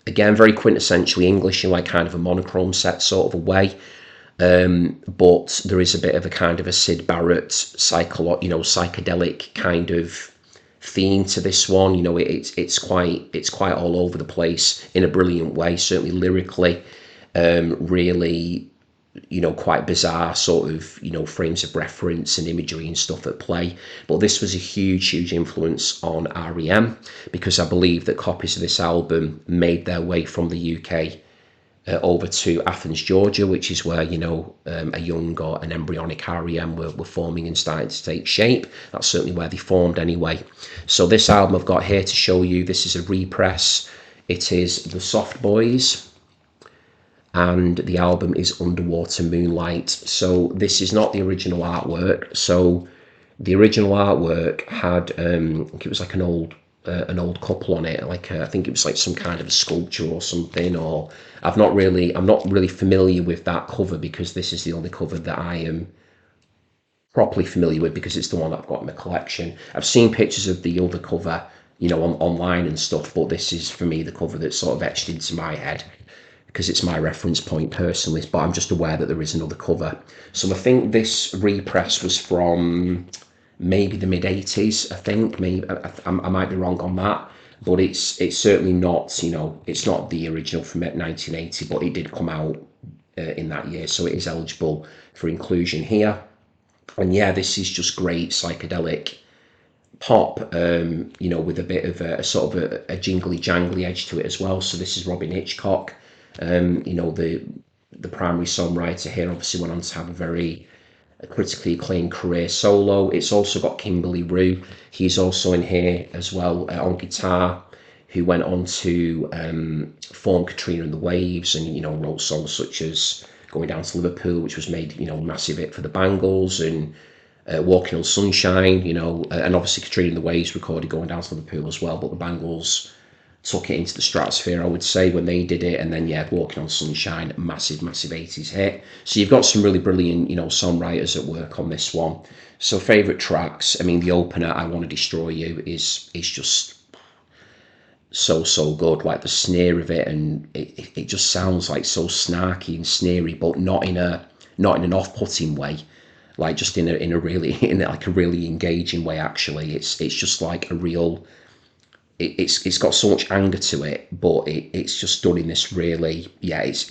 again, very quintessentially English in like kind of a Monochrome Set sort of a way. But there is a bit of a kind of a Syd Barrett psychedelic kind of theme to this one. It's quite all over the place in a brilliant way. Certainly lyrically, really, quite bizarre sort of frames of reference and imagery and stuff at play. But this was a huge influence on REM, because I believe that copies of this album made their way from the UK over to Athens, Georgia, which is where, a young or an embryonic REM were forming and starting to take shape. That's certainly where they formed anyway. So this album I've got here to show you, this is a repress. It is The Soft Boys, and the album is Underwater Moonlight. So this is not the original artwork. So the original artwork had, I think it was like an old couple on it, like I think it was like some kind of a sculpture or something. Or I'm not really familiar with that cover, because this is the only cover that I am properly familiar with, because it's the one I've got in my collection. I've seen pictures of the other cover, online and stuff, but this is for me the cover that's sort of etched into my head, because it's my reference point personally. But I'm just aware that there is another cover. So I think this repress was from maybe the mid 80s. I think maybe I might be wrong on that, but it's certainly not, it's not the original from 1980, but it did come out in that year, so it is eligible for inclusion here. And yeah, this is just great psychedelic pop, with a bit of a sort of a jingly jangly edge to it as well. So this is Robin Hitchcock, the primary songwriter here. Obviously went on to have a very critically acclaimed career solo. It's also got Kimberly Rue. He's also in here as well on guitar, who went on to form Katrina and the Waves, and wrote songs such as Going Down to Liverpool, which was made massive hit for the Bangles, and Walking on Sunshine, and obviously Katrina and the Waves recorded Going Down to Liverpool as well, but the Bangles took it into the stratosphere, I would say, when they did it. And then yeah, Walking on Sunshine, massive 80s hit. So you've got some really brilliant songwriters at work on this one. So favourite tracks, I mean, the opener, I Want to Destroy You, is just so good. Like the snare of it, and it just sounds like so snarky and sneery, but not in an off-putting way, like just in a really in like a really engaging way. Actually, it's just like a real, it's got so much anger to it, but it's just done in this really, yeah, it's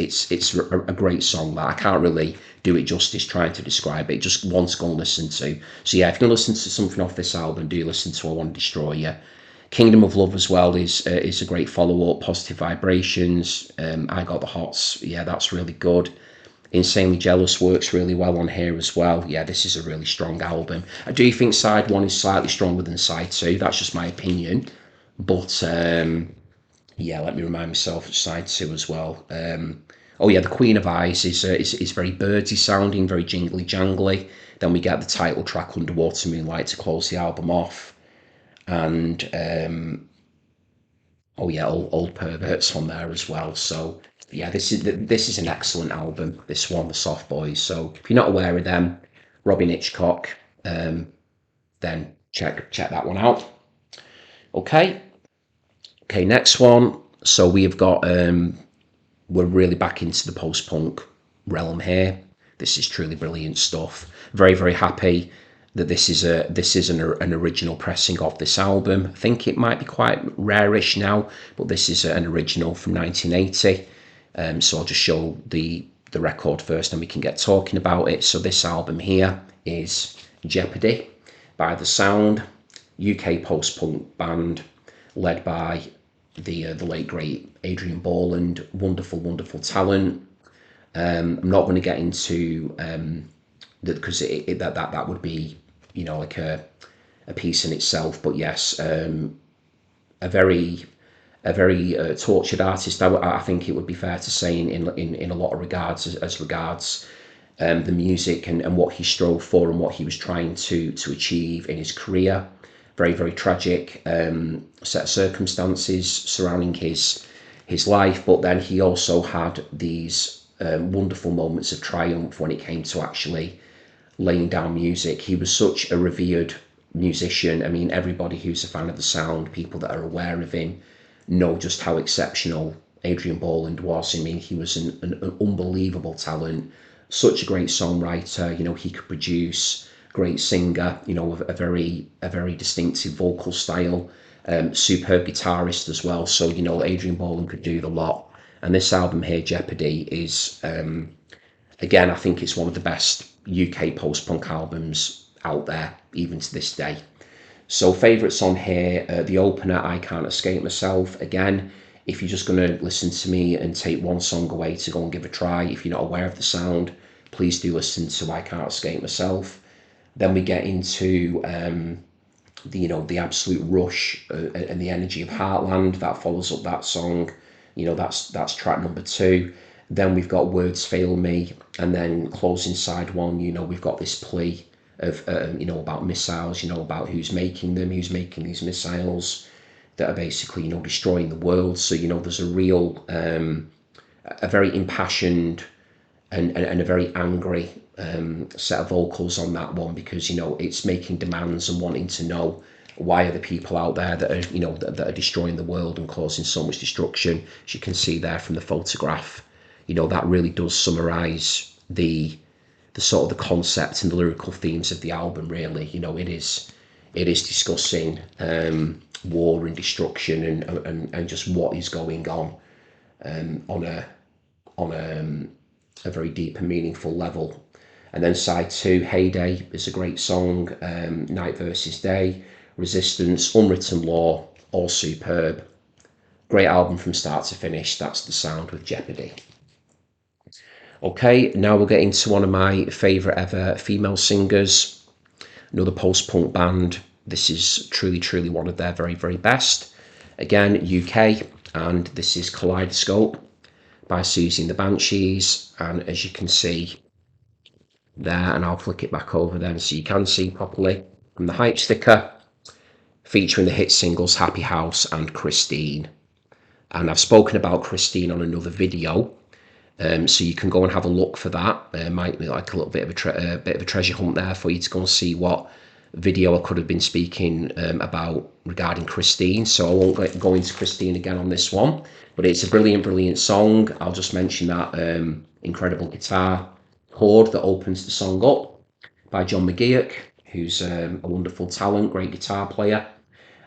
a great song that I can't really do it justice trying to describe it. Just want to go and listen to. So yeah, if you're going to listen to something off this album, do listen to I Want to Destroy You. Kingdom of Love as well is a great follow-up. Positive Vibrations, I Got the Hots, yeah, that's really good. Insanely Jealous works really well on here as well. Yeah, this is a really strong album. I do think side one is slightly stronger than side two. That's just my opinion. But yeah, let me remind myself of side two as well. Oh yeah, The Queen of Eyes is very birdsy sounding, very jingly jangly. Then we get the title track Underwater Moonlight to close the album off. And oh yeah, old Perverts on there as well. So yeah, this is an excellent album. This one, The Soft Boys. So if you're not aware of them, Robin Hitchcock, then check that one out. Okay, next one. So we have got we're really back into the post-punk realm here. This is truly brilliant stuff. Very happy that this is an original pressing of this album. I think it might be quite rarish now, but this is an original from 1980. So I'll just show the record first, and we can get talking about it. So this album here is Jeopardy by The Sound, UK post-punk band led by the late great Adrian Borland. Wonderful talent. I'm not going to get into that, because that would be like a piece in itself. But yes, a very tortured artist. I think it would be fair to say in a lot of regards, as regards the music and what he strove for and what he was trying to achieve in his career. Very, very tragic set of circumstances surrounding his life, but then he also had these wonderful moments of triumph when it came to actually laying down music. He was such a revered musician. I mean, everybody who's a fan of the sound, people that are aware of him, know just how exceptional Adrian Borland was. I mean, he was an unbelievable talent, such a great songwriter. He could produce, great singer, a very distinctive vocal style, superb guitarist as well. So, Adrian Borland could do the lot. And this album here, Jeopardy, is, again, I think it's one of the best UK post-punk albums out there, even to this day. So favourites on here, the opener, I Can't Escape Myself. Again, if you're just going to listen to me and take one song away to go and give a try, if you're not aware of the sound, please do listen to I Can't Escape Myself. Then we get into the absolute rush and the energy of Heartland that follows up that song. That's track number 2. Then we've got Words Fail Me, and then closing side 1. We've got this plea of about missiles, about who's making them, who's making these missiles that are basically destroying the world. So there's a real a very impassioned and a very angry set of vocals on that one, because it's making demands and wanting to know why are the people out there that are that are destroying the world and causing so much destruction. As you can see there from the photograph, that really does summarize the sort of the concept and the lyrical themes of the album. Really, it is discussing war and destruction and just what is going on a very deep and meaningful level. And then side 2, Heyday, is a great song. Night versus Day, Resistance, Unwritten Law, all superb. Great album from start to finish. That's the sound with Jeopardy. Okay, now we'll get into one of my favourite ever female singers, another post-punk band. This is truly one of their very, very best. Again, UK, and this is Kaleidoscope by Susie and the Banshees. And as you can see there, and I'll flick it back over then so you can see properly, from the hype sticker, featuring the hit singles Happy House and Christine. And I've spoken about Christine on another video, so you can go and have a look for that. Might be like a little bit of a treasure hunt there for you to go and see what video I could have been speaking about regarding Christine. So I won't go into Christine again on this one, but it's a brilliant song. I'll just mention that incredible guitar chord that opens the song up by John McGeoch, who's a wonderful talent, great guitar player.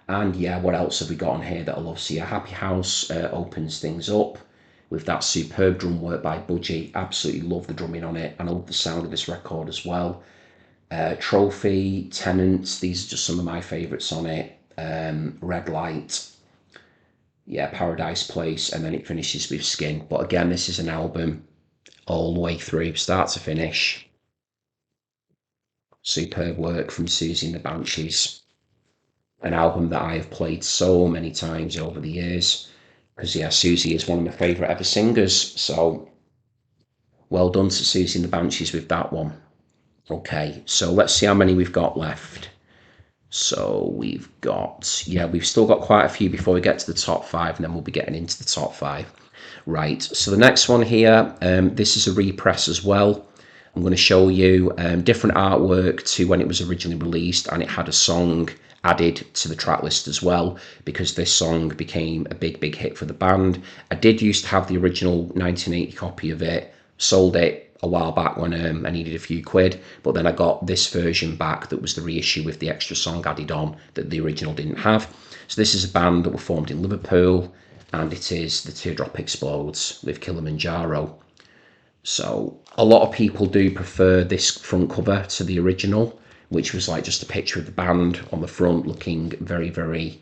And yeah, what else have we got on here that I love? So yeah, Happy House opens things up with that superb drum work by Budgie. Absolutely love the drumming on it, and I love the sound of this record as well. Trophy, Tenants, these are just some of my favourites on it. Red Light, yeah, Paradise Place, and then it finishes with Skin. But again, this is an album all the way through, start to finish. Superb work from Susie and the Banshees. An album that I have played so many times over the years, because yeah, Susie is one of my favourite ever singers. So well done to Susie and the Banshees with that one. Okay, so let's see how many we've got left. So we've still got quite a few before we get to the top 5, and then we'll be getting into the top 5. Right, so the next one here, this is a repress as well. I'm going to show you different artwork to when it was originally released, and it had a song added to the track list as well, because this song became a big hit for the band. I did used to have the original 1980 copy of it, sold it a while back when I needed a few quid, but then I got this version back that was the reissue with the extra song added on that the original didn't have. So this is a band that were formed in Liverpool, and it is The Teardrop Explodes with Killamanjaro. So a lot of people do prefer this front cover to the original, which was like just a picture of the band on the front looking very,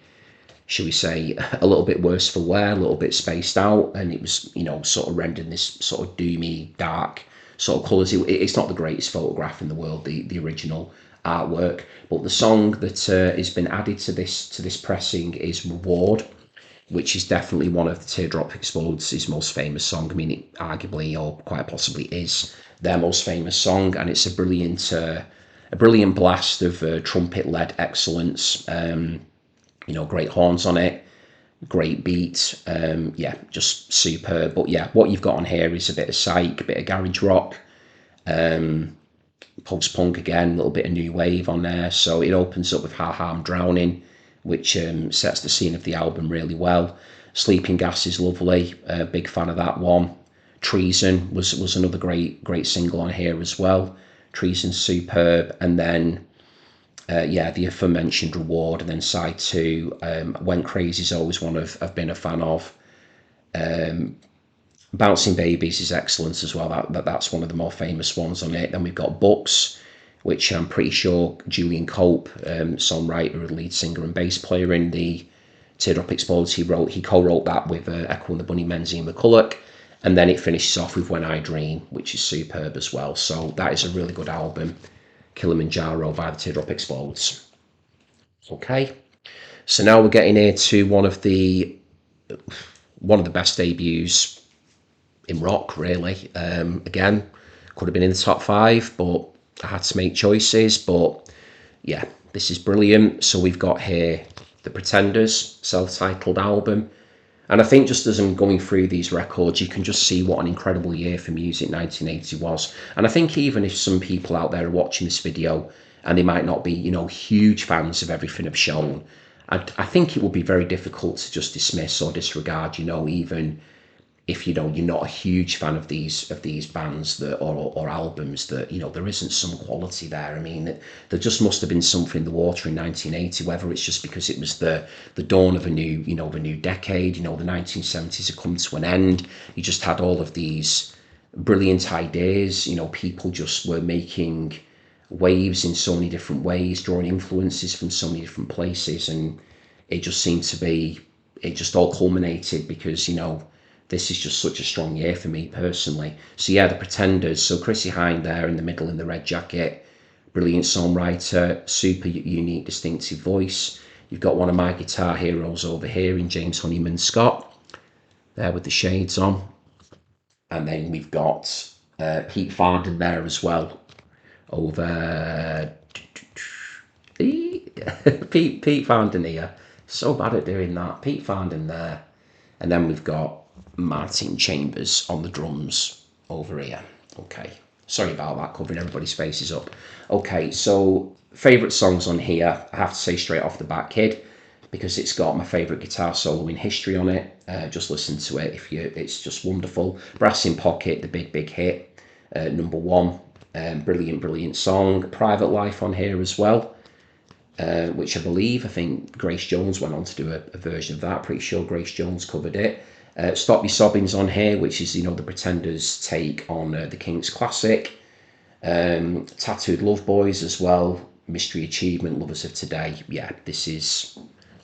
shall we say, a little bit worse for wear, a little bit spaced out, and it was, sort of rendering this sort of doomy, dark sort of colours. It's not the greatest photograph in the world, the original artwork, but the song that has been added to this pressing is Reward, which is definitely one of the Teardrop Explodes' most famous song. I mean, it arguably or quite possibly is their most famous song, and it's a brilliant blast of trumpet-led excellence. Great horns on it, great beat. Yeah, just superb. But yeah, what you've got on here is a bit of psych, a bit of garage rock, post-punk again, a little bit of new wave on there. So it opens up with Ha Ha I'm Drowning, which sets the scene of the album really well. Sleeping Gas is lovely, big fan of that one. Treason was another great single on here as well. Treason's superb. And then the aforementioned Reward, and then side 2, Went Crazy is always one I've been a fan of. Bouncing Babies is excellent as well. That's one of the more famous ones on it. Then we've got Books, which I'm pretty sure Julian Cope, songwriter, lead singer and bass player in the Teardrop Explodes, he co-wrote that with Echo and the Bunnymen, Ian McCulloch. And then it finishes off with When I Dream, which is superb as well. So that is a really good album, Killamanjaro by the Teardrop Explodes. Okay, so now we're getting here to one of the best debuts in rock, really. Again, could have been in the top 5, but I had to make choices. But yeah, this is brilliant. So we've got here The Pretenders, self-titled album. And I think just as I'm going through these records, you can just see what an incredible year for music 1980 was. And I think even if some people out there are watching this video and they might not be, huge fans of everything I've shown, I think it would be very difficult to just dismiss or disregard, even if you're not a huge fan of these bands or albums, that there isn't some quality there. I mean, there just must have been something in the water in 1980, whether it's just because it was the dawn of a new decade. The 1970s had come to an end. You just had all of these brilliant ideas. People just were making waves in so many different ways, drawing influences from so many different places, and it just seemed to be, it just all culminated because this is just such a strong year for me personally. So yeah, The Pretenders. So Chrissie Hynde there in the middle in the red jacket, brilliant songwriter, super unique, distinctive voice. You've got one of my guitar heroes over here in James Honeyman Scott, there with the shades on. And then we've got Pete Farndon there as well, over Pete Farndon here. So bad at doing that. Pete Farndon there. And then we've got Martin Chambers on the drums over here. Okay, sorry about that, covering everybody's faces up. Okay, so favourite songs on here, I have to say straight off the bat, Kid, because it's got my favourite guitar solo in history on it. Just listen to it, it's just wonderful. Brass in Pocket, the big hit, number 1. Brilliant song. Private Life on here as well, which I think Grace Jones went on to do a version of that. Pretty sure Grace Jones covered it. Stop Your Sobbing's on here, which is, the Pretenders' take on the Kinks classic. Tattooed Love Boys as well. Mystery Achievement, Lovers of Today. Yeah, this is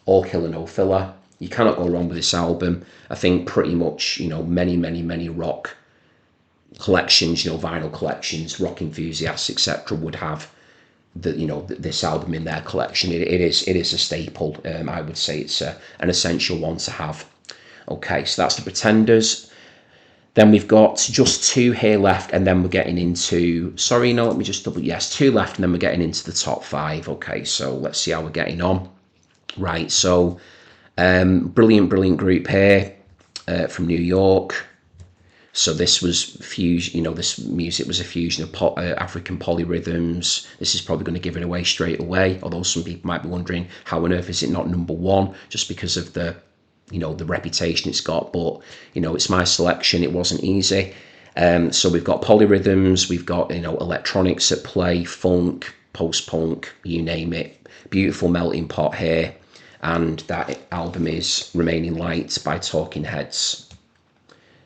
all killer, no filler. You cannot go wrong with this album. I think pretty much, many rock collections, vinyl collections, rock enthusiasts, etc., would have this album in their collection. It is a staple. I would say it's an essential one to have. Okay, so that's The Pretenders. Then we've got just 2 here left, and then we're getting into, let me just double, yes, 2 left, and then we're getting into the top 5. Okay, so let's see how we're getting on. Right, so brilliant group here from New York. So this was this music was a fusion of African polyrhythms. This is probably going to give it away straight away, although some people might be wondering how on earth is it not number 1, just because of the the reputation it's got. But it's my selection. It wasn't easy. So we've got polyrhythms, we've got electronics at play, funk, post-punk, you name it. Beautiful melting pot here, and that album is Remaining Light by Talking Heads.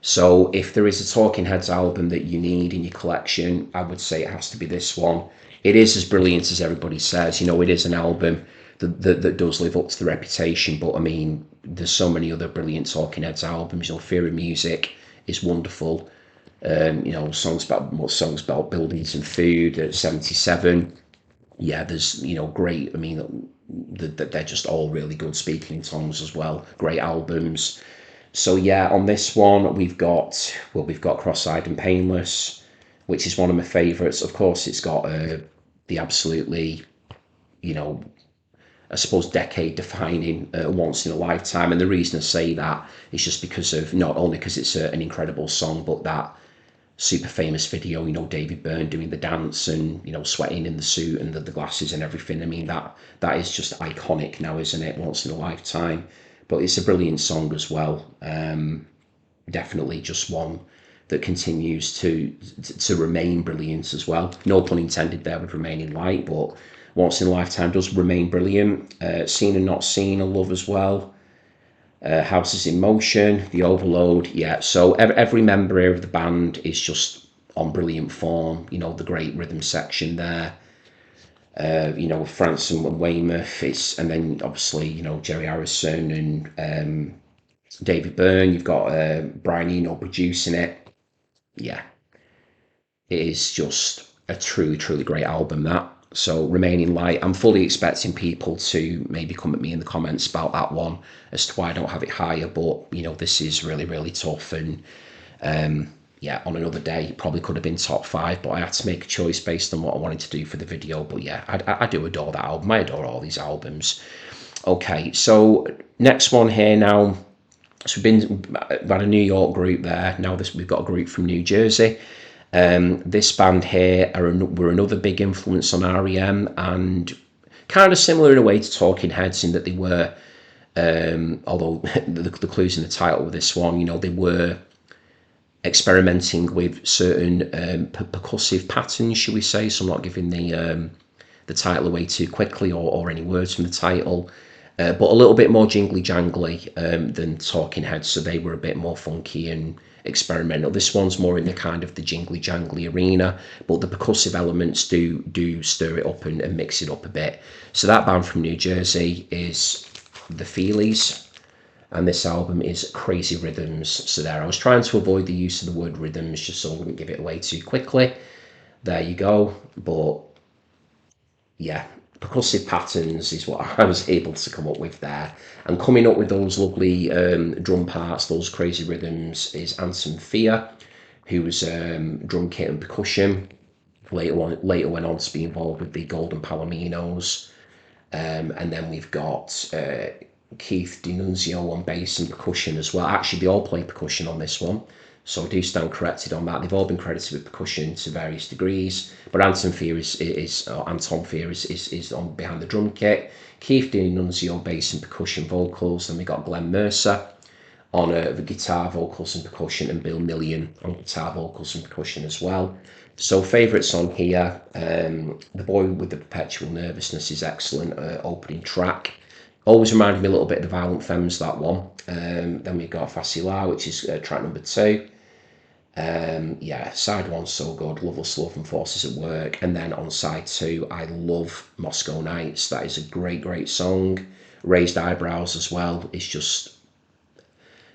So if there is a Talking Heads album that you need in your collection, I would say it has to be this one. It is as brilliant as everybody says. It is an album that does live up to the reputation, but I mean, there's so many other brilliant Talking Heads albums. Fear of Music is wonderful. You know, songs about buildings and food at 77. Yeah, there's, you know, great. I mean, they're just all really good, speaking in tongues as well. Great albums. So yeah, on this one we've got Cross-Eyed and Painless, which is one of my favourites. Of course, it's got the absolutely, you know, I suppose decade defining, once in a lifetime. And the reason I say that is just because of, not only because it's an incredible song, but that super famous video, you know, David Byrne doing the dance and, you know, sweating in the suit and the glasses and everything. I mean, that is just iconic now, isn't it? Once in a lifetime. But it's a brilliant song as well. Definitely just one that continues to remain brilliant as well. No pun intended there with Remaining Light, but Once in a Lifetime does remain brilliant. Seen and Not Seen I love as well. Houses in Motion, The Overload, yeah. So every member here of the band is just on brilliant form. You know, the great rhythm section there. You know, Franson and Weymouth, and then obviously, you know, Jerry Harrison and David Byrne. You've got Brian Eno producing it. Yeah, it is just a truly, truly great album, that. So Remaining Light, I'm fully expecting people to maybe come at me in the comments about that one as to why I don't have it higher, but, you know, this is really, really tough. And yeah, on another day, it probably could have been top 5, but I had to make a choice based on what I wanted to do for the video. But yeah, I do adore that album. I adore all these albums. Okay, so next one here now. So we've had a New York group there. Now we've got a group from New Jersey. This band here were another big influence on REM, and kind of similar in a way to Talking Heads in that they were, although the clues in the title of this one, you know, they were experimenting with certain percussive patterns, shall we say. So I'm not giving the title away too quickly or any words from the title. But a little bit more jingly jangly than Talking Heads, so they were a bit more funky and experimental. This one's more in the kind of the jingly jangly arena, but the percussive elements do stir it up and mix it up a bit. So that band from New Jersey is the Feelies, and this album is Crazy Rhythms. So there, I was trying to avoid the use of the word rhythms just so I wouldn't give it away too quickly. There you go. But yeah, percussive patterns is what I was able to come up with there. And coming up with those lovely drum parts, those crazy rhythms, is Anton Fear, who was drum kit and percussion. Later went on to be involved with the Golden Palominos. And then we've got Keith D'Annunzio on bass and percussion as well. Actually, they all play percussion on this one, so I do stand corrected on that. They've all been credited with percussion to various degrees, but Anton Fear is on behind the drum kit. Keith D'Annunzio bass and percussion vocals. Then we got Glenn Mercer on the guitar, vocals and percussion, and Bill Million on guitar, vocals and percussion as well. So favourites on here, The Boy with the Perpetual Nervousness is excellent, opening track. Always reminded me a little bit of the Violent Femmes, that one. Then we've got Facila, which is track number 2. Yeah, side 1's so good, Loveless Love and Forces at Work. And then on side 2, I love Moscow Nights. That is a great, great song. Raised Eyebrows as well. It's just,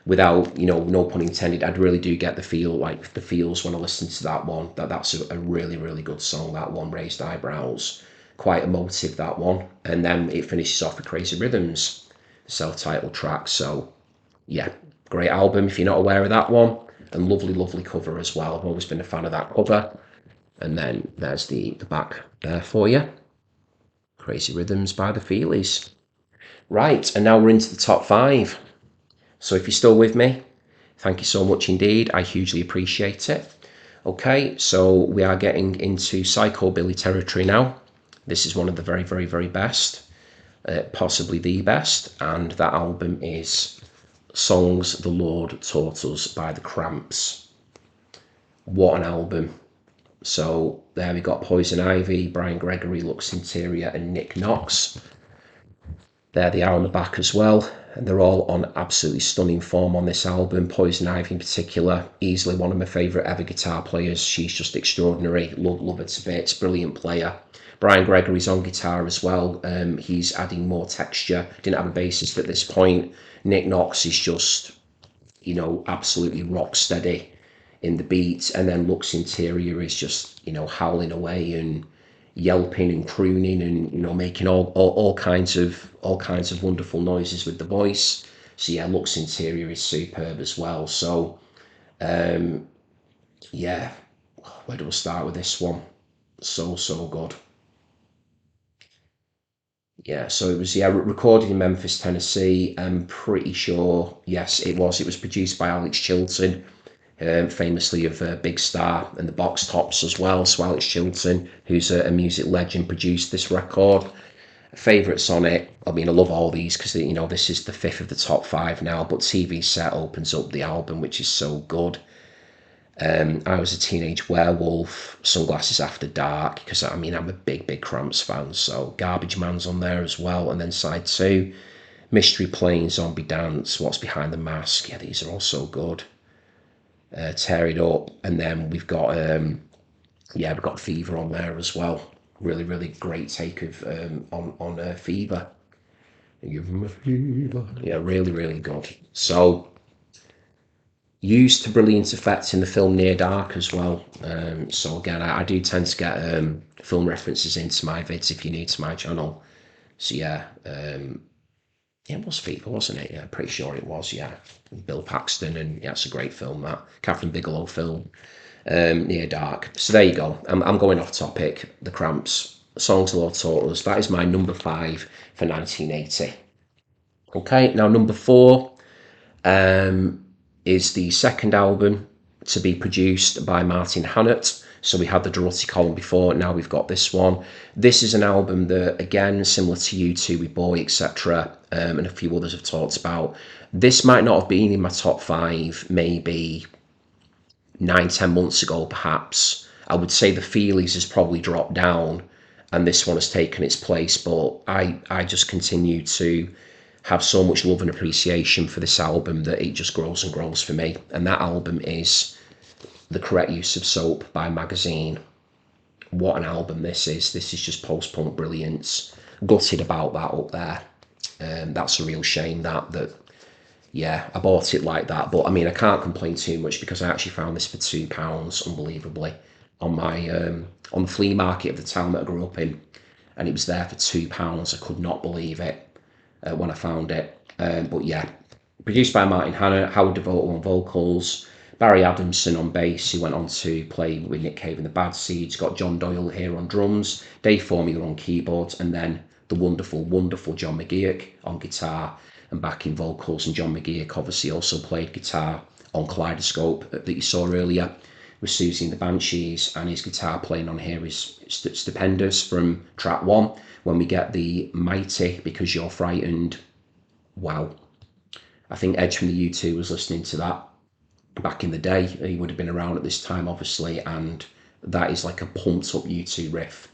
without, you know, no pun intended, I really do get the feels when I listen to that one. That's a really, really good song, that one, Raised Eyebrows. Quite emotive, that one. And then it finishes off with Crazy Rhythms, the self-titled track. So yeah, great album if you're not aware of that one. And lovely, lovely cover as well. I've always been a fan of that cover. And then there's the back there for you. Crazy Rhythms by the Feelies. Right, and now we're into the top 5. So if you're still with me, thank you so much indeed. I hugely appreciate it. Okay, so we are getting into Psychobilly territory now. This is one of the very, very, very best, possibly the best, and that album is Songs the Lord Taught Us by the Cramps. What an album. So there we got Poison Ivy, Brian Gregory, Lux Interior, and Nick Knox. There they are on the back as well, and they're all on absolutely stunning form on this album. Poison Ivy in particular, easily one of my favourite ever guitar players. She's just extraordinary, love her to bits, brilliant player. Brian Gregory's on guitar as well. He's adding more texture. Didn't have a bassist at this point. Nick Knox is just, you know, absolutely rock steady in the beat, and then Luke's interior is just, howling away and yelping and crooning and, making all kinds of wonderful noises with the voice. So yeah, Luke's interior is superb as well. So yeah, where do I start with this one? So good. Yeah, so it was, recorded in Memphis, Tennessee. I'm pretty sure, yes, it was. It was produced by Alex Chilton, famously of Big Star and the Box Tops as well. So Alex Chilton, who's a music legend, produced this record. Favourites on it, I mean, I love all these because, this is the fifth of the top five now, but TV Set opens up the album, which is so good. I Was a Teenage Werewolf, Sunglasses After Dark, because I'm a big Cramps fan, so Garbage Man's on there as well. And then side two, Mystery Plane, Zombie Dance, What's Behind the Mask. Yeah, these are all so good. Tear It Up, and then we've got Fever on there as well. Really great take of on Fever. Give 'em a fever. Yeah, really good. So used to brilliant effect in the film Near Dark as well. So again, I do tend to get film references into my vids if you're new to my channel. So yeah, it was Fever, wasn't it? Yeah, pretty sure it was. Yeah, Bill Paxton, and yeah, it's a great film. That Catherine Bigelow film, Near Dark. So there you go. I'm going off topic. The Cramps, Songs the Lord Taught Us. That is my number 5 for 1980. Okay, now number 4. Is the second album to be produced by Martin Hannett. So we had the Dorothy column before, now we've got this one. This is an album that, again, similar to U2 with Bowie, etc., and a few others have talked about. This might not have been in my top 5, maybe 9-10 months ago, perhaps. I would say the Feelies has probably dropped down, and this one has taken its place, but I just continue to have so much love and appreciation for this album that it just grows and grows for me. And that album is The Correct Use of Soap by Magazine. What an album this is. This is just post-punk brilliance. Gutted about that up there. That's a real shame that yeah, I bought it like that. But I mean, I can't complain too much because I actually found this for £2, unbelievably, on my on the flea market of the town that I grew up in. And it was there for £2. I could not believe it. When I found it. But yeah, produced by Martin Hannett, Howard Devoto on vocals, Barry Adamson on bass, who went on to play with Nick Cave and the Bad Seeds, got John Doyle here on drums, Dave Formula on keyboards, and then the wonderful John McGeoch on guitar and backing vocals. And John McGeoch obviously also played guitar on Kaleidoscope that you saw earlier with Susie and the Banshees, and his guitar playing on here is stupendous from track 1. When we get the Mighty Because You're Frightened, wow. I think Edge from the U2 was listening to that back in the day. He would have been around at this time, obviously, and that is like a pumped up U2 riff.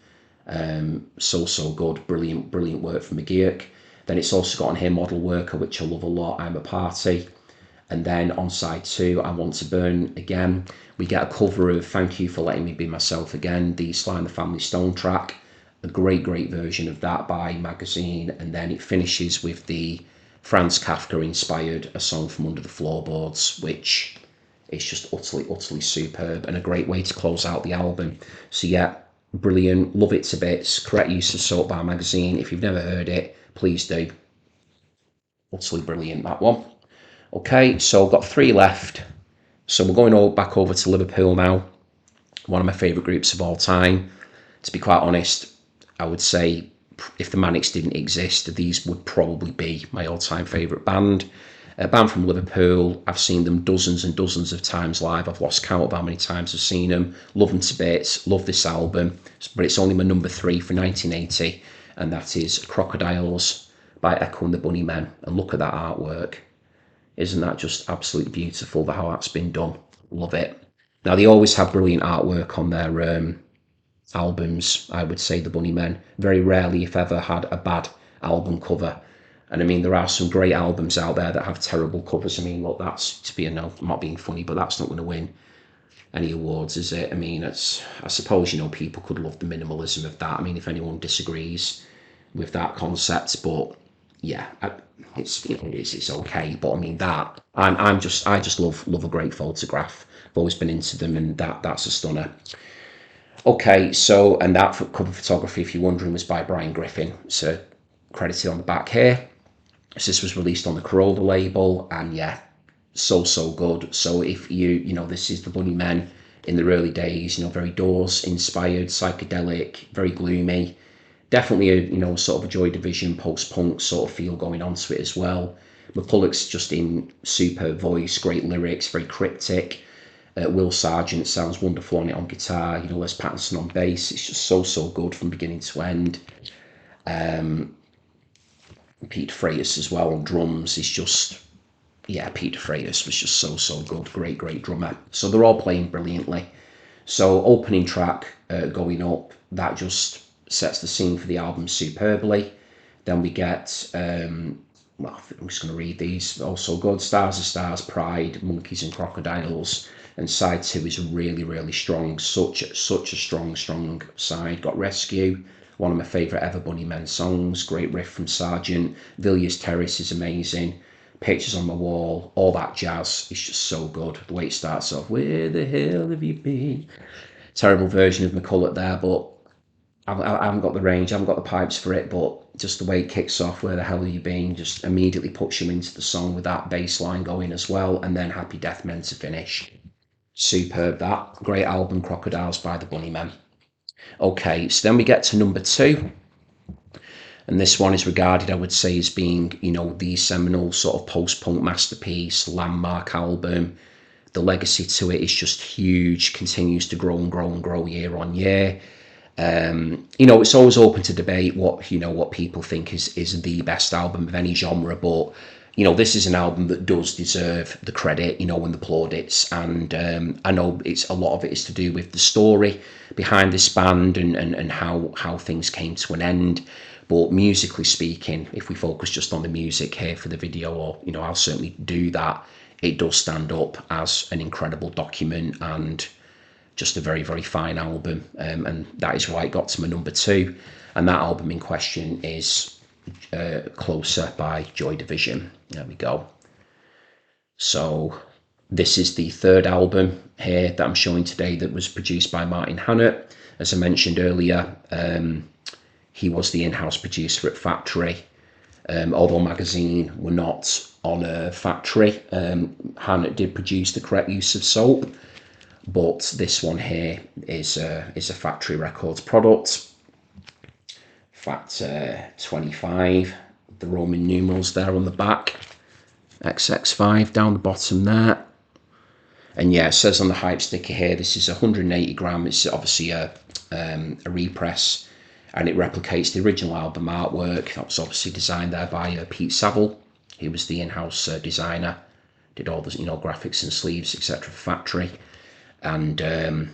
So good. Brilliant work from McGeoch. Then it's also got on here Model Worker, which I love a lot, I'm a Party. And then on side 2, I Want to Burn again. We get a cover of Thank You for Letting Me Be Myself Again, the Sly and the Family Stone track. A great version of that by Magazine. And then it finishes with the Franz Kafka inspired A Song from Under the Floorboards, which is just utterly superb and a great way to close out the album. So yeah, brilliant, love it to bits. Correct Use of Soap by Magazine. If you've never heard it, please do. Utterly brilliant, that one. Okay, so I've got 3 left. So we're going back over to Liverpool now. One of my favourite groups of all time. To be quite honest, I would say if the Manics didn't exist, these would probably be my all-time favourite band. A band from Liverpool. I've seen them dozens and dozens of times live. I've lost count of how many times I've seen them. Love them to bits. Love this album. But it's only my number 3 for 1980. And that is Crocodiles by Echo and the Bunnymen. And look at that artwork. Isn't that just absolutely beautiful, how that's been done? Love it. Now, they always have brilliant artwork on their albums, I would say, the Bunnymen. Very rarely, if ever, had a bad album cover. And I mean, there are some great albums out there that have terrible covers. I mean, look, that's, I'm not being funny, but that's not going to win any awards, is it? I mean, I suppose, people could love the minimalism of that. I mean, if anyone disagrees with that concept, but yeah, it's, you know, it's okay. But I mean, that I just love a great photograph. I've always been into them, and that's a stunner. Okay, so, and that cover photography, if you're wondering, was by Brian Griffin. So credited on the back here. So this was released on the Corolla label, and yeah, so good. So if you know, this is the Bunnymen in their early days, you know, very Doors inspired, psychedelic, very gloomy. Definitely a, you know, sort of a Joy Division post-punk sort of feel going on to it as well. McCulloch's just in superb voice, great lyrics, very cryptic. Will Sargent sounds wonderful on it on guitar. You know, Les Patterson on bass. It's just so good from beginning to end. Peter Freitas as well on drums. It's just, yeah, Peter Freitas was just so good. Great drummer. So they're all playing brilliantly. So opening track going up, that just sets the scene for the album superbly. Then we get, well, I'm just going to read these. Also good. Stars of Stars, Pride, Monkeys and Crocodiles. And side two is really strong. Such a strong side. Got Rescue, one of my favourite ever Bunnymen songs. Great riff from Sargent. Villiers Terrace is amazing. Pictures on the Wall, all that jazz is just so good. The way it starts off, where the hell have you been? Terrible version of McCulloch there, but I haven't got the range, I haven't got the pipes for it, but just the way it kicks off, where the hell have you been, just immediately puts you into the song with that bass line going as well, and then Happy Death Men to finish. Superb that. Great album, Crocodiles by the Bunnymen. Okay, so then we get to number 2. And this one is regarded, I would say, as being, you know, the seminal sort of post-punk masterpiece, landmark album. The legacy to it is just huge, continues to grow and grow year on year. You know, it's always open to debate what, you know, what people think is the best album of any genre, but you know, this is an album that does deserve the credit, you know, and the plaudits. And I know it's a lot of it is to do with the story behind this band and how things came to an end. But musically speaking, if we focus just on the music here for the video, or, you know, I'll certainly do that, it does stand up as an incredible document and just a very fine album. And that is why it got to my number 2. And that album in question is Closer by Joy Division. There we go. So this is the third album here that I'm showing today that was produced by Martin Hannett. As I mentioned earlier, he was the in-house producer at Factory. Although Magazine were not on a Factory, Hannett did produce The Correct Use of Soap, but this one here is a Factory Records product. Fact 25, the Roman numerals there on the back, XX5 down the bottom there. And yeah, it says on the hype sticker here, this is 180 gram. It's obviously a repress, and it replicates the original album artwork. That was obviously designed there by Pete Saville. He was the in-house designer, did all the, you know, graphics and sleeves, etc. for Factory. And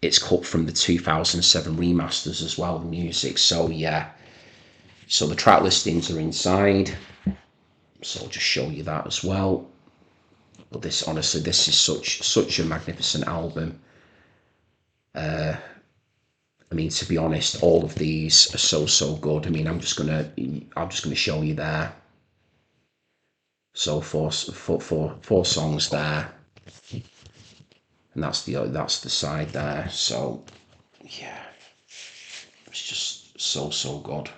it's cut from the 2007 remasters as well, the music. So yeah, so the track listings are inside. So I'll just show you that as well. But this, honestly, this is such a magnificent album. I mean, to be honest, all of these are so good. I mean, I'm just gonna show you there. So four songs there, and that's the side there. So yeah, it's just so good.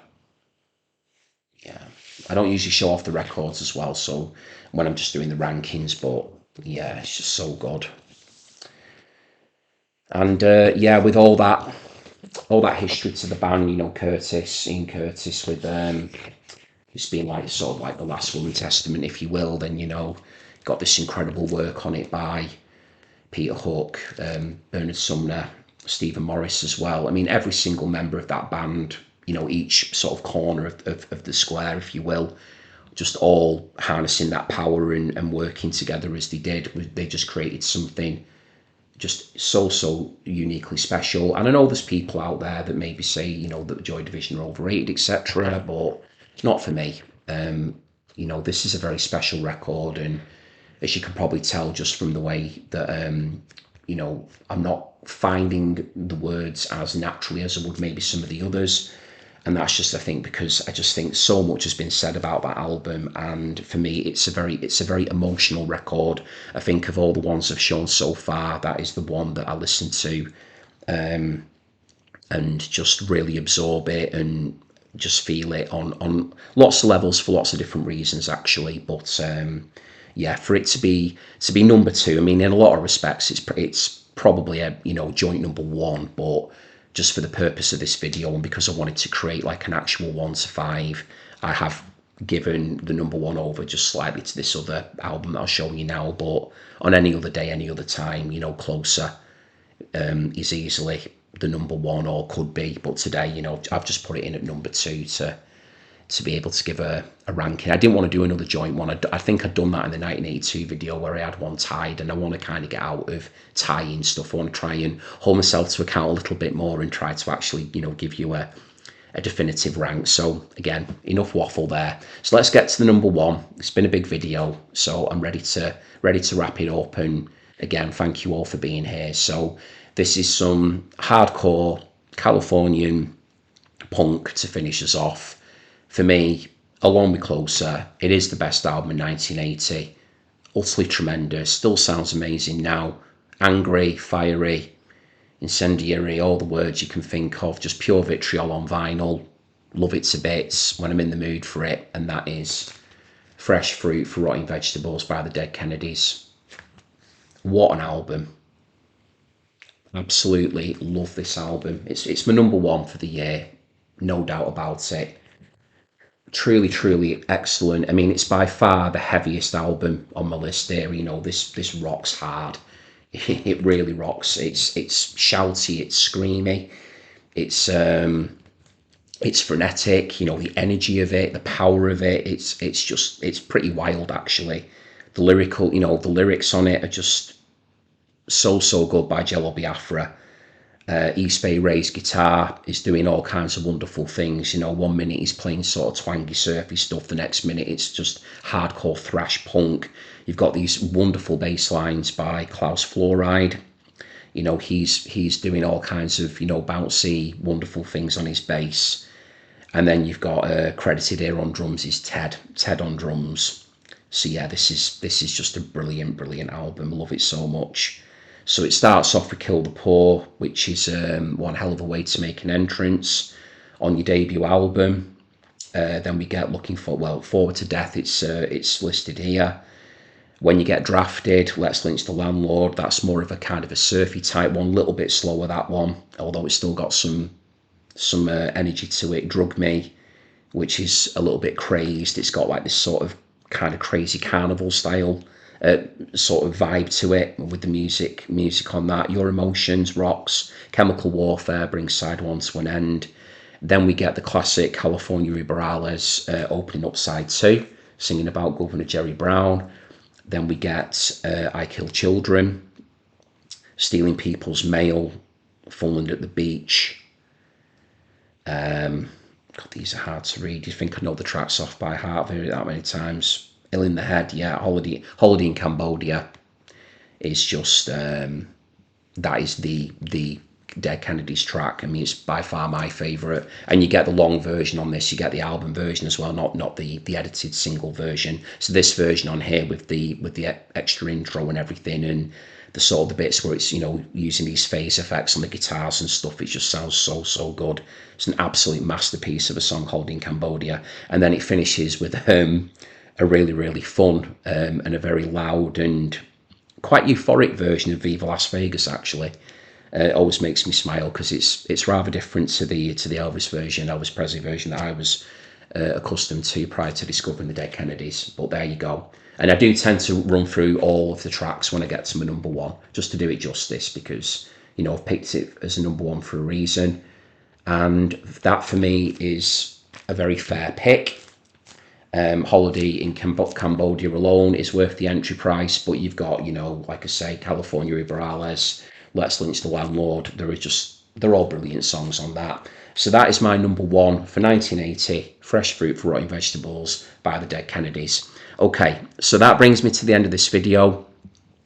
Yeah, I don't usually show off the records as well, so when I'm just doing the rankings, but yeah, it's just so good. And yeah, with all that history to the band, you know, Ian Curtis, with it's been like sort of like the last will and testament, if you will. Then, you know, got this incredible work on it by Peter Hook, Bernard Sumner, Stephen Morris as well. I mean, every single member of that band, you know, each sort of corner of the square, if you will, just all harnessing that power and working together as they did. They just created something just so uniquely special. And I know there's people out there that maybe say, you know, that Joy Division are overrated, etc., but not for me. You know, this is a very special record, and as you can probably tell just from the way that, you know, I'm not finding the words as naturally as I would maybe some of the others. And that's just, I think, because I just think so much has been said about that album, and for me, it's a very emotional record. I think of all the ones I've shown so far, that is the one that I listen to, and just really absorb it and just feel it on lots of levels for lots of different reasons, actually. But yeah, for it to be number two, I mean, in a lot of respects, it's probably a joint number one, but just for the purpose of this video and because I wanted to create like an actual 1 to 5, I have given the number one over just slightly to this other album that I'll show you now. But on any other day, any other time, Closer is easily the number one, or could be. But today, I've just put it in at number two to be able to give a ranking. I didn't want to do another joint one. I think I'd done that in the 1982 video where I had one tied, and I want to kind of get out of tying stuff. I want to try and hold myself to account a little bit more and try to actually, give you a definitive rank. So again, enough waffle there. So let's get to the number one. It's been a big video, so I'm ready to wrap it up. And again, thank you all for being here. So this is some hardcore Californian punk to finish us off. For me, along with Closer, it is the best album in 1980. Utterly tremendous, still sounds amazing now. Angry, fiery, incendiary, all the words you can think of, just pure vitriol on vinyl. Love it to bits when I'm in the mood for it, and that is Fresh Fruit for Rotting Vegetables by the Dead Kennedys. What an album. Absolutely love this album. It's my number one for the year, no doubt about it. Truly excellent. I mean, it's by far the heaviest album on my list there. This rocks hard. It really rocks. It's shouty, it's screamy, it's frenetic. The energy of it, the power of it. It's pretty wild, actually. The lyrics on it are just so good by Jello Biafra. East Bay Ray's guitar is doing all kinds of wonderful things. 1 minute he's playing sort of twangy, surfy stuff. The next minute it's just hardcore thrash punk. You've got these wonderful bass lines by Klaus Fluoride. He's doing all kinds of, bouncy, wonderful things on his bass. And then you've got credited here on drums is Ted on drums. So yeah, this is just a brilliant album. Love it so much. So it starts off with Kill the Poor, which is one hell of a way to make an entrance on your debut album. Then we get Forward to Death. It's listed here. When You Get Drafted, Let's Lynch the Landlord. That's more of a kind of a surfy type one, a little bit slower, that one, although it's still got some energy to it. Drug Me, which is a little bit crazed. It's got like this sort of kind of crazy carnival style sort of vibe to it with the music on that. Your Emotions rocks. Chemical Warfare brings side one to an end. Then we get the classic California Liberales opening up side two, singing about Governor Jerry Brown. Then we get I Kill Children, Stealing People's Mail, Funland at the Beach. God, these are hard to read. You think I know the tracks off by heart? I've heard it that many times. Ill in the Head, yeah. Holiday in Cambodia is just that is the Dead Kennedys track. I mean, it's by far my favourite. And you get the long version on this. You get the album version as well, not the edited single version. So this version on here with the extra intro and everything, and the sort of the bits where it's using these phase effects on the guitars and stuff. It just sounds so good. It's an absolute masterpiece of a song, Holiday in Cambodia. And then it finishes with a really fun and a very loud and quite euphoric version of Viva Las Vegas, actually. It always makes me smile because it's rather different to the Elvis Presley version that I was accustomed to prior to discovering the Dead Kennedys. But there you go. And I do tend to run through all of the tracks when I get to my number one, just to do it justice, because I've picked it as a number one for a reason, and that for me is a very fair pick. Holiday in Cambodia alone is worth the entry price, but you've got, like I say, California Liberales, Let's Lynch the Landlord. They're all brilliant songs on that. So that is my number one for 1980, Fresh Fruit for Rotting Vegetables by the Dead Kennedys. Okay, so that brings me to the end of this video.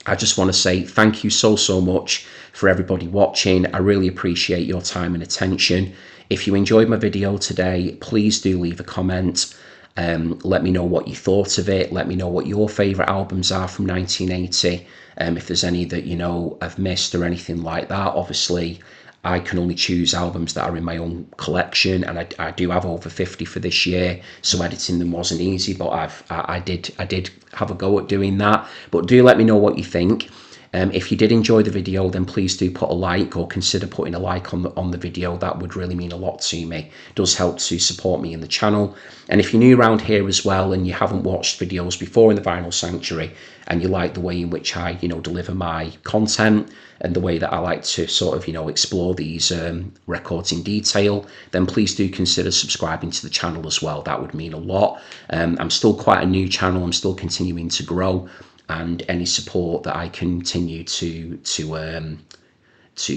I just want to say thank you so much for everybody watching. I really appreciate your time and attention. If you enjoyed my video today, please do leave a comment. Let me know what you thought of it. Let me know what your favourite albums are from 1980. If there's any that I've missed or anything like that. Obviously, I can only choose albums that are in my own collection, and I do have over 50 for this year, so editing them wasn't easy, but I did have a go at doing that. But do let me know what you think. If you did enjoy the video, then please do put a like, or consider putting a like on the video. That would really mean a lot to me. It does help to support me in the channel. And if you're new around here as well and you haven't watched videos before in the Vinyl Sanctuary, and you like the way in which I deliver my content and the way that I like to sort of explore these records in detail, then please do consider subscribing to the channel as well. That would mean a lot. I'm still quite a new channel. I'm still continuing to grow, and any support that I continue to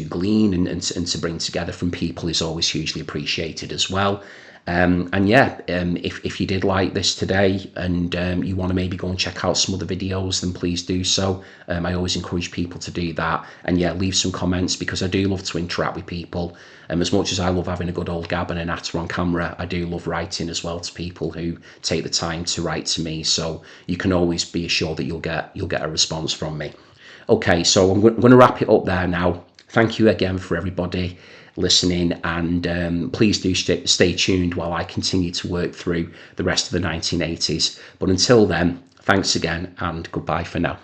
glean and to bring together from people is always hugely appreciated as well. And yeah, if you did like this today and you want to maybe go and check out some other videos, then please do so. I always encourage people to do that. And yeah, leave some comments, because I do love to interact with people. As much as I love having a good old gab and a natter on camera, I do love writing as well to people who take the time to write to me. So you can always be assured that you'll get a response from me. Okay, so I'm going to wrap it up there now. Thank you again for everybody listening, and please do stay tuned while I continue to work through the rest of the 1980s. But until then, thanks again, and goodbye for now.